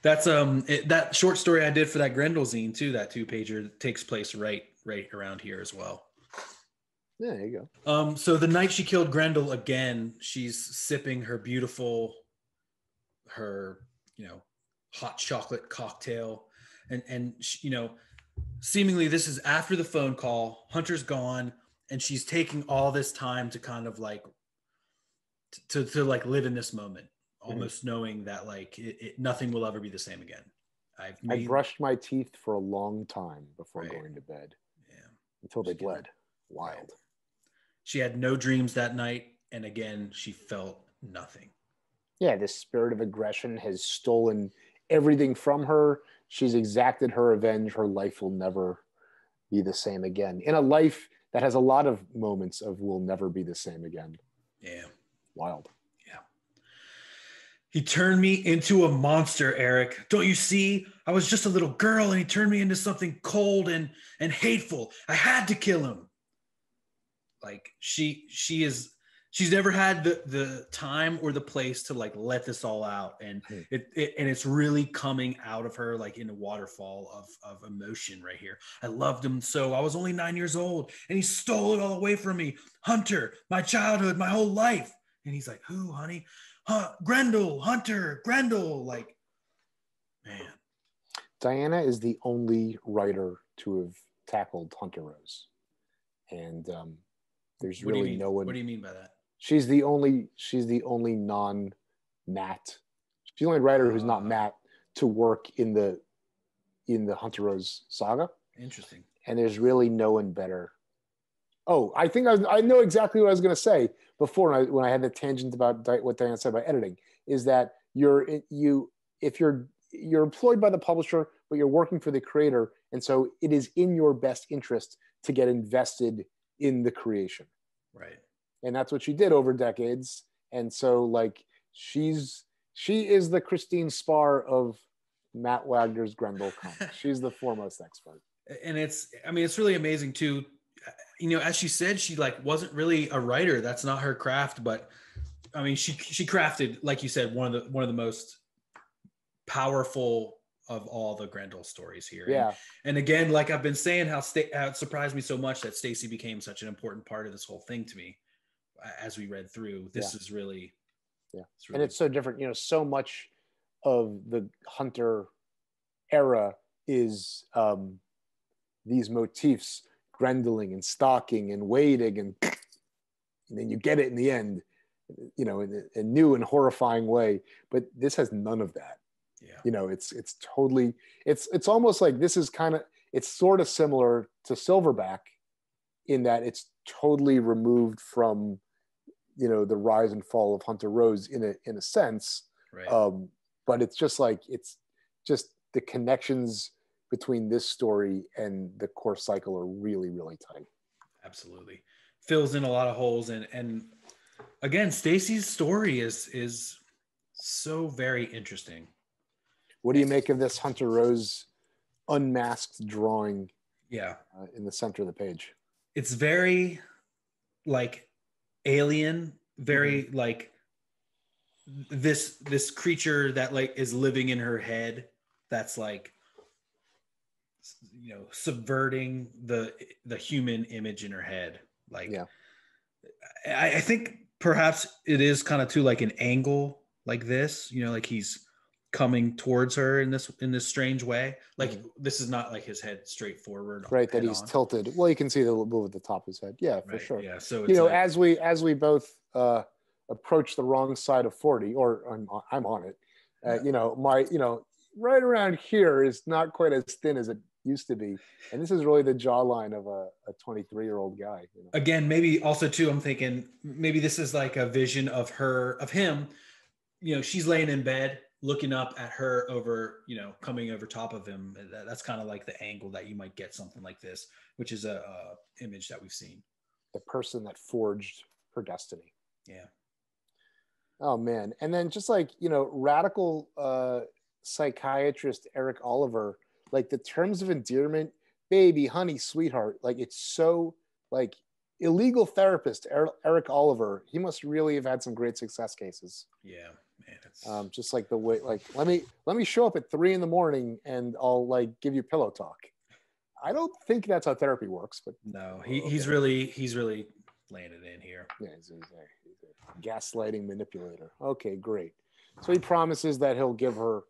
That's that short story I did for that Grendel zine too. That 2-pager takes place right around here as well. Yeah, there you go. So the night she killed Grendel again, she's sipping her beautiful, hot chocolate cocktail, and she, seemingly this is after the phone call. Hunter's gone, and she's taking all this time to kind of like to like live in this moment, almost knowing that like nothing will ever be the same again. I brushed my teeth for a long time before going to bed. Yeah, until they bled. Wild. Right. She had no dreams that night, and again, she felt nothing. Yeah, this spirit of aggression has stolen everything from her. She's exacted her revenge. Her life will never be the same again. In a life that has a lot of moments of will never be the same again. Yeah. Wild. Yeah. He turned me into a monster, Eric. Don't you see? I was just a little girl, and he turned me into something cold and hateful. I had to kill him. Like she's never had the time or the place to like let this all out, and it's really coming out of her like in a waterfall of emotion right here. I loved him so. I was only 9 years old, and he stole it all away from me. Hunter, my childhood, my whole life. And he's like, who, honey? Grendel, Hunter, Grendel. Like, man. Diana is the only writer to have tackled Hunter Rose, and there's really no one. What do you mean by that? She's the only non-Matt. She's the only writer who's not Matt to work in the Hunter Rose saga. Interesting. And there's really no one better. Oh, I think I know exactly what I was going to say before when I had the tangent about what Diana said about editing. Is that if you're employed by the publisher, but you're working for the creator, and so it is in your best interest to get invested in the creation. Right. And that's what she did over decades. And so like she is the Christine Spar of Matt Wagner's Grendel comics. She's the foremost expert. And it's really amazing too. As she said, she like wasn't really a writer. That's not her craft, but I mean, she crafted, like you said, one of the most powerful of all the Grendel stories here. Yeah. And again, like I've been saying, how it surprised me so much that Stacy became such an important part of this whole thing to me as we read through. This is really, and it's so different. So much of the Hunter era is these motifs, Grendeling and stalking and waiting, and then you get it in the end, in a new and horrifying way. But this has none of that. Yeah. It's totally, it's almost like this is it's sort of similar to Silverback in that it's totally removed from, the rise and fall of Hunter Rose in a sense. Right. But it's just the connections between this story and the core cycle are really, really tight. Absolutely. Fills in a lot of holes. And again, Stacy's story is so very interesting. What do you make of this Hunter Rose unmasked drawing? Yeah. In the center of the page. It's very like alien, very like this creature that like is living in her head. That's like, subverting the human image in her head. Like, yeah. I think perhaps it is kind of too like an angle like this, like he's coming towards her in this strange way. Like this is not like his head straight forward. Right, that he's tilted. Well, you can see the move at the top of his head. Yeah, for sure. Yeah, so it's you know, like, as we both approach the wrong side of 40, or I'm on it. You know, right around here is not quite as thin as it used to be, and this is really the jawline of a 23-year-old guy. You know? Again, maybe also too, I'm thinking maybe this is like a vision of him. You know, she's laying in bed, looking up at her over, you know, coming over top of him. That's kind of like the angle that you might get something like this, which is a image that we've seen. The person that forged her destiny. Yeah. Oh man. And then just like, you know, radical psychiatrist Eric Oliver, like the terms of endearment, baby, honey, sweetheart, like it's so like illegal therapist Eric Oliver, he must really have had some great success cases. Yeah, man. It's just like the way, like let me show up at 3 a.m. and I'll like give you pillow talk. I don't think that's how therapy works, but no, he's really laying it in here. Yeah, he's a gaslighting manipulator. Okay, great. So he promises that he'll give her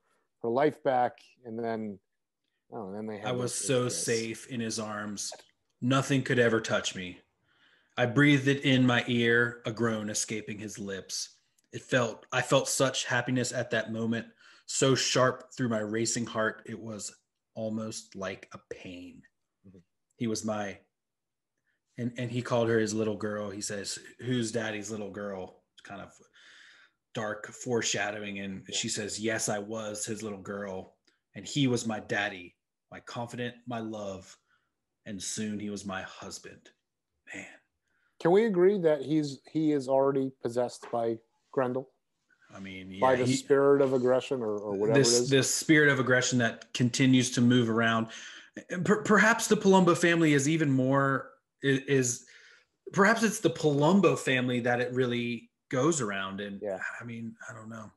life back, and then they have. I was so safe in his arms. Nothing could ever touch me. I breathed it in my ear, a groan escaping his lips. I felt such happiness at that moment, so sharp through my racing heart, it was almost like a pain. Mm-hmm. He was my, and he called her his little girl. He says, "Who's daddy's little girl?" Kind of dark foreshadowing. And she says, "Yes, I was his little girl. And he was my daddy, my confidant, my love. And soon he was my husband." Man. Can we agree that he is already possessed by Grendel? I mean, yeah, by the spirit of aggression or whatever it is. This spirit of aggression that continues to move around. Perhaps the Palumbo family is even more perhaps it's the Palumbo family that it really goes around. And I mean, I don't know.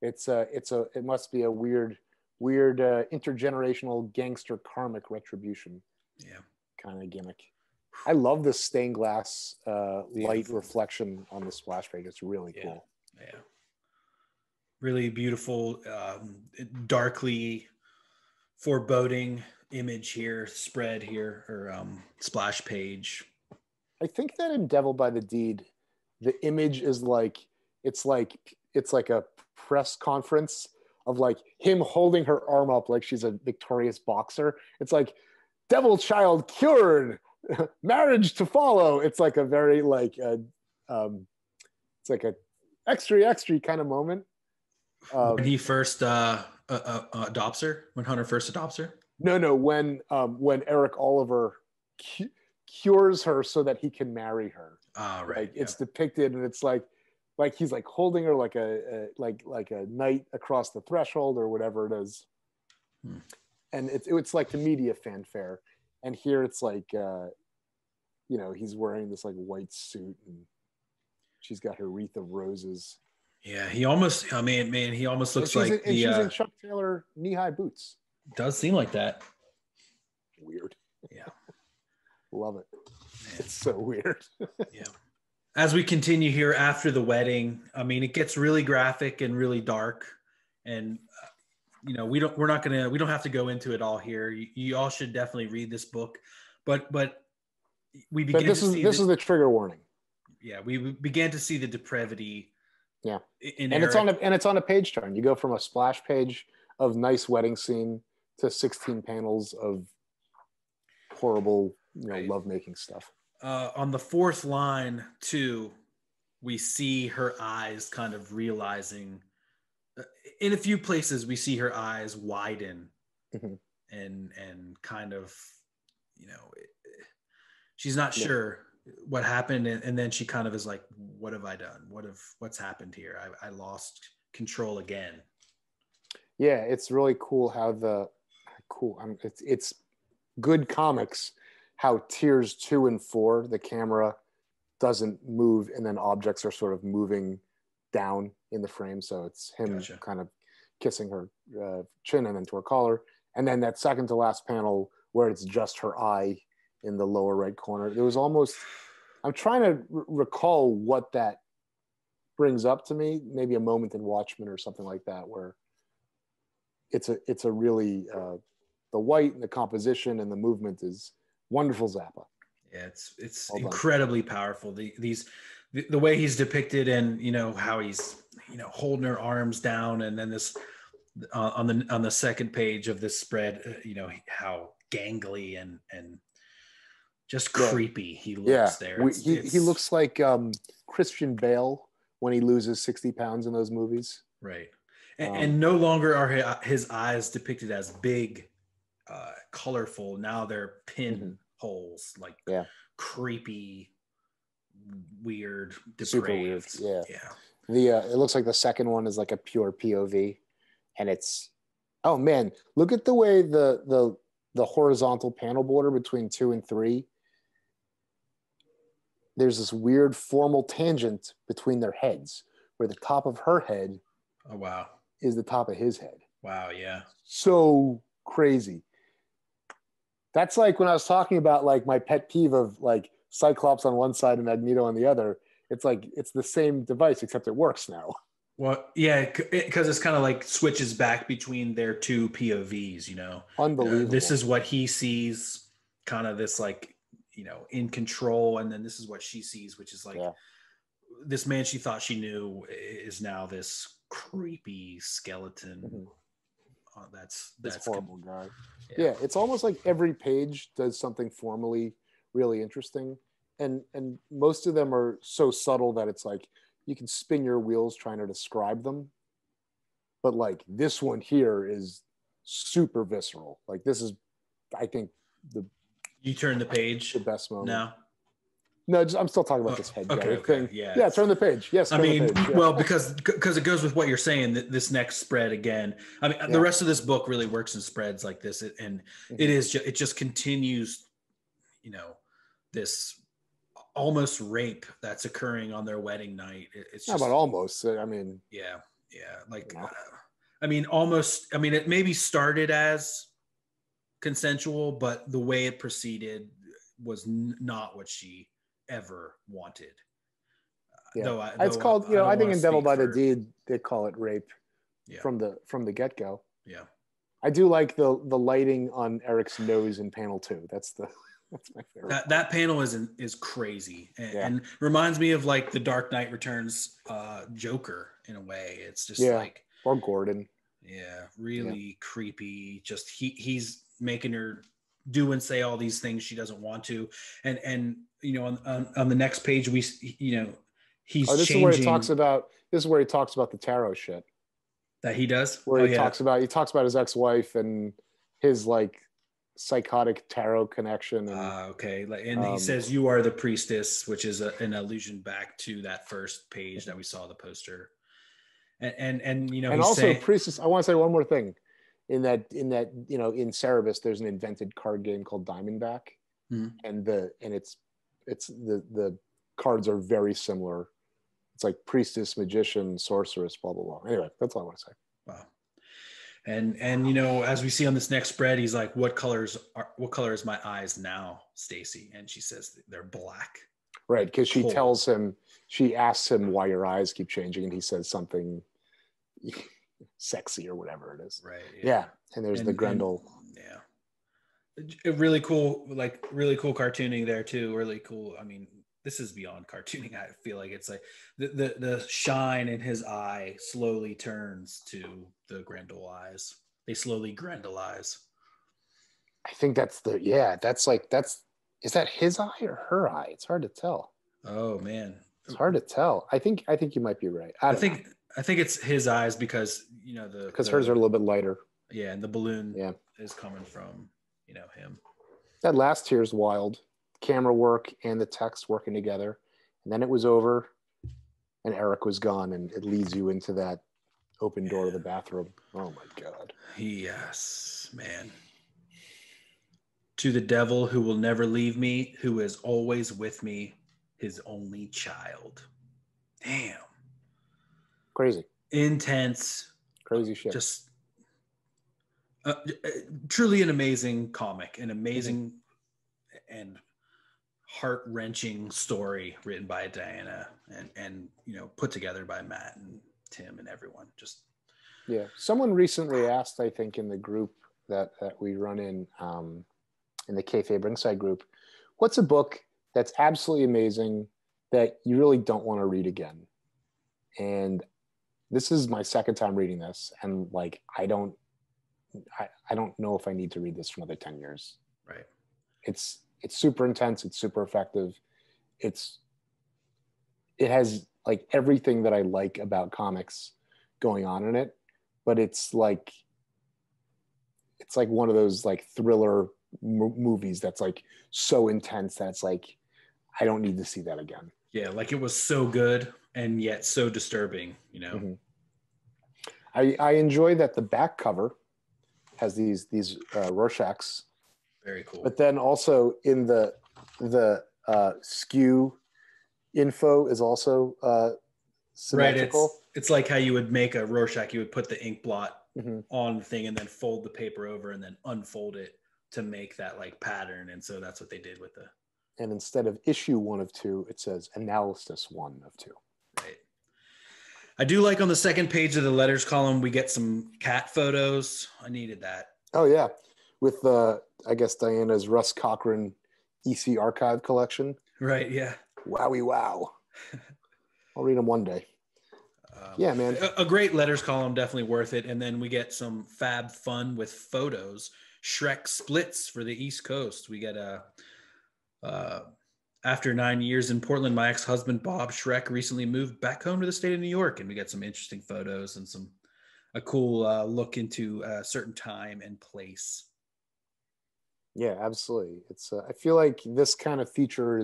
It must be a weird intergenerational gangster karmic retribution. Yeah. Kind of gimmick. I love the stained glass light reflection on the splash page. It's really cool. Yeah. Really beautiful, darkly foreboding image here, spread here, or splash page. I think that in Devil by the Deed, the image is like it's like a press conference of like him holding her arm up like she's a victorious boxer. It's like devil child cured, marriage to follow. It's like a very like it's like a extra kind of moment. When he first adopts her, when Hunter first adopts her. No, when Eric Oliver cures her so that he can marry her. Right. Like, it's depicted, and it's like he's like holding her like a knight across the threshold or whatever it is. And it's like the media fanfare, and here it's like he's wearing this like white suit and she's got her wreath of roses. Yeah, he almost looks like she's in Chuck Taylor knee-high boots. Does seem like that. Weird. Yeah. Love it. Man. It's so weird. Yeah. As we continue here after the wedding, I mean, it gets really graphic and really dark, and we don't have to go into it all here. You all should definitely read this book, but we begin. This is the trigger warning. Yeah, we began to see the depravity. Yeah, it's on a page turn. You go from a splash page of nice wedding scene to 16 panels of horrible, lovemaking stuff. On the fourth line, too, we see her eyes kind of realizing. In a few places, we see her eyes widen, and kind of, she's not sure what happened, and then she kind of is like, "What have I done? What's happened here? I lost control again." Yeah, it's really cool how it's good comics. How tiers 2 and 4, the camera doesn't move, and then objects are sort of moving down in the frame. So it's him kind of kissing her chin and then to her collar, and then that second to last panel where it's just her eye in the lower right corner. There was almost, I'm trying to recall what that brings up to me. Maybe a moment in Watchmen or something like that, where it's a really the white and the composition and the movement is wonderful. Zappa. Yeah, it's Well done. incredibly powerful. The way he's depicted, and how he's holding her arms down, and then this on the second page of this spread, how gangly and just creepy he looks there. He looks like Christian Bale when he loses 60 pounds in those movies. Right. And no longer are his eyes depicted as big, colorful. Now they're pinholes, like creepy, weird, depraved. Super weird. Yeah. It looks like the second one is like a pure POV, and it's, oh man, look at the way the horizontal panel border between 2 and 3. There's this weird formal tangent between their heads, where the top of her head, oh wow, is the top of his head. Wow, yeah. So crazy. That's like when I was talking about like my pet peeve of like Cyclops on one side and Magneto on the other. It's like it's the same device except it works now. Well, yeah, because it's kind of like switches back between their two POVs. Unbelievable. This is what he sees, kind of this like in control, and then this is what she sees, which is like this man she thought she knew is now this creepy skeleton. That's horrible guy. Yeah, it's almost like every page does something formally really interesting, and most of them are so subtle that it's like you can spin your wheels trying to describe them, but like this one here is super visceral. Like this is, I think, you turn the page, the best moment. No, I'm still talking about this head okay. thing. Yeah, turn the page. Yes, I mean, well, because it goes with what you're saying. This next spread again. I mean, the rest of this book really works in spreads like this, and it just continues. This almost rape that's occurring on their wedding night. It's just, not about almost. I mean, yeah, like, I mean, almost. I mean, it maybe started as consensual, but the way it proceeded was not what she ever wanted. It's called, I think in Devil by the Deed they call it rape from the get-go. Yeah, I do like the lighting on Eric's nose in panel 2. That's my favorite. That panel is crazy and reminds me of like the Dark Knight Returns Joker in a way. It's just like, or Gordon. Yeah, really creepy. Just he's making her do and say all these things she doesn't want to, and on the next page we he's this changing. is where he talks about the tarot shit that he does, where he talks about his ex-wife and his like psychotic tarot connection. And, he says you are the priestess, which is an allusion back to that first page that we saw the poster. And also priestess. I want to say one more thing. In that in Cerebus, there's an invented card game called Diamondback, and the cards are very similar. It's like priestess, magician, sorceress, blah blah blah. Anyway, that's all I want to say. Wow. And as we see on this next spread, he's like, what color is my eyes now, Stacy? And she says they're black. Right, because she asks him why your eyes keep changing, and he says something sexy or whatever it is. Right. Yeah. And there's the Grendel. Really cool cartooning there too. Really cool. I mean, this is beyond cartooning. I feel like it's like the shine in his eye slowly turns to the Grendel eyes. They slowly Grendelize. I think is that his eye or her eye? It's hard to tell. Oh man. It's hard to tell. I think you might be right. I think it's his eyes because because hers are a little bit lighter. Yeah, and the balloon is coming from him. That last tier is wild. Camera work and the text working together, and then it was over, and Eric was gone, and it leads you into that open door to the bathroom. Oh my god. Yes, man. To the devil who will never leave me, who is always with me, his only child. Damn. Crazy. Intense. Crazy shit. Just truly an amazing comic, an amazing and heart-wrenching story written by Diana and put together by Matt and Tim and everyone. Just Yeah. Someone recently asked, I think, in the group that we run in the Kayfabe Ringside group, what's a book that's absolutely amazing that you really don't want to read again? And this is my second time reading this, and like I don't know if I need to read this for another 10 years. Right. It's super intense. It's super effective. It has like everything that I like about comics going on in it, but it's like one of those like thriller movies that's like so intense that it's like I don't need to see that again. Yeah, like it was so good and yet so disturbing, you know. Mm-hmm. I enjoy that the back cover has these Rorschachs. Very cool. But then also in the skew info is also symmetrical. Right. It's like how you would make a Rorschach. You would put the ink blot on the thing and then fold the paper over and then unfold it to make that like pattern. And so that's what they did with the. And instead of issue 1 of 2, it says analysis 1 of 2. Right. I do like on the second page of the letters column, we get some cat photos. I needed that. Oh yeah. With I guess Diana's Russ Cochran EC archive collection. Right. Yeah. Wowie wow. I'll read them one day. Yeah, man. A great letters column, definitely worth it. And then we get some fab fun with photos. Shrek splits for the East Coast. We get after 9 years in Portland, my ex-husband Bob Shrek recently moved back home to the state of New York, and we get some interesting photos and a cool look into a certain time and place. Yeah, absolutely. It's I feel like this kind of feature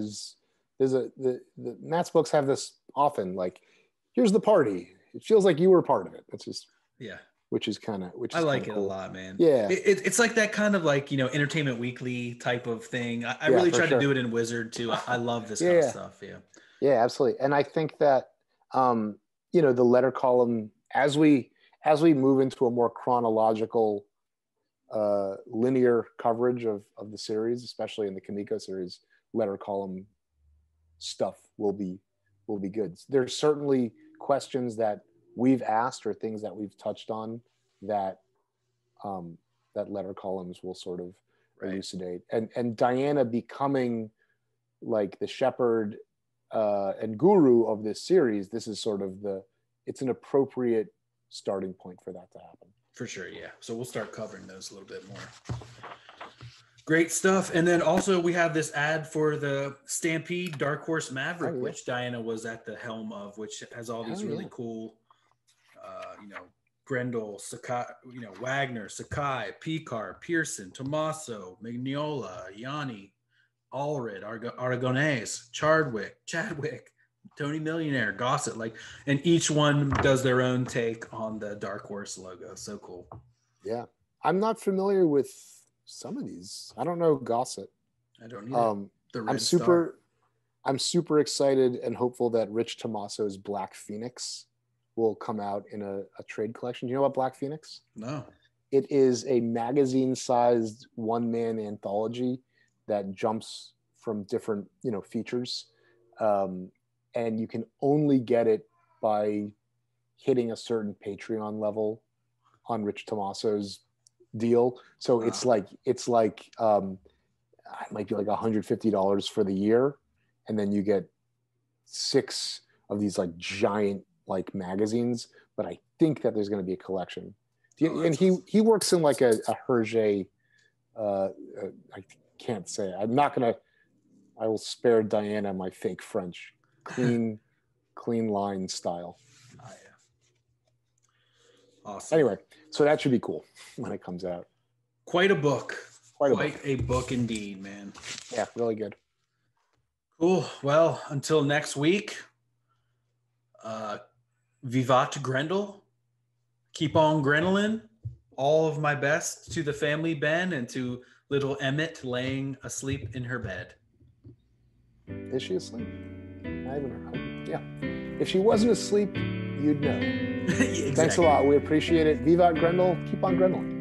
the Matt's books have this often, like, here's the party. It feels like you were part of it. It's just which is I like it cool. A lot, man. Yeah, it's like that kind of like, you know, Entertainment Weekly type of thing. I really tried to do it in Wizard too. I love this kind of stuff. Yeah, absolutely. And I think that you know, the letter column, as we move into a more chronological linear coverage of the series, especially in the Kamiko series, letter column stuff will be good. There's certainly questions that we've asked or things that we've touched on that that letter columns will sort of elucidate. And Diana becoming like the shepherd and guru of this series, this is sort of it's an appropriate starting point for that to happen. For sure, yeah. So we'll start covering those a little bit more. Great stuff. And then also we have this ad for the Stampede Dark Horse Maverick, which Diana was at the helm of, which has all these really cool, you know, Grendel, Sakai, you know, Wagner, Sakai, Picard, Pearson, Tommaso, Mignola, Yanni, Allred, Aragonese, Chadwick, Tony Millionaire, Gossett, like, and each one does their own take on the Dark Horse logo. So cool. Yeah. I'm not familiar with some of these. I don't know Gossett. I don't either. I'm super excited and hopeful that Rich Tommaso's Black Phoenix will come out in a trade collection. Do you know about Black Phoenix? No. It is a magazine-sized one-man anthology that jumps from different, you know, features. And you can only get it by hitting a certain Patreon level on Rich Tommaso's deal. So it's like it might be like $150 for the year, and then you get 6 of these like giant like magazines. But I think that there's going to be a collection. And he works in like a Hergé. I can't say it. I will spare Diana my fake French. Clean line style. Oh, yeah. Awesome. Anyway, so that should be cool when it comes out. Quite a book. Quite a book indeed, man. Yeah, really good. Cool. Well, until next week, Vivat Grendel. Keep on Grendelin. All of my best to the family, Ben, and to little Emmett laying asleep in her bed. Is she asleep? Yeah. If she wasn't asleep, you'd know. Exactly. Thanks a lot. We appreciate it. Vivat Grendel. Keep on Grendeling.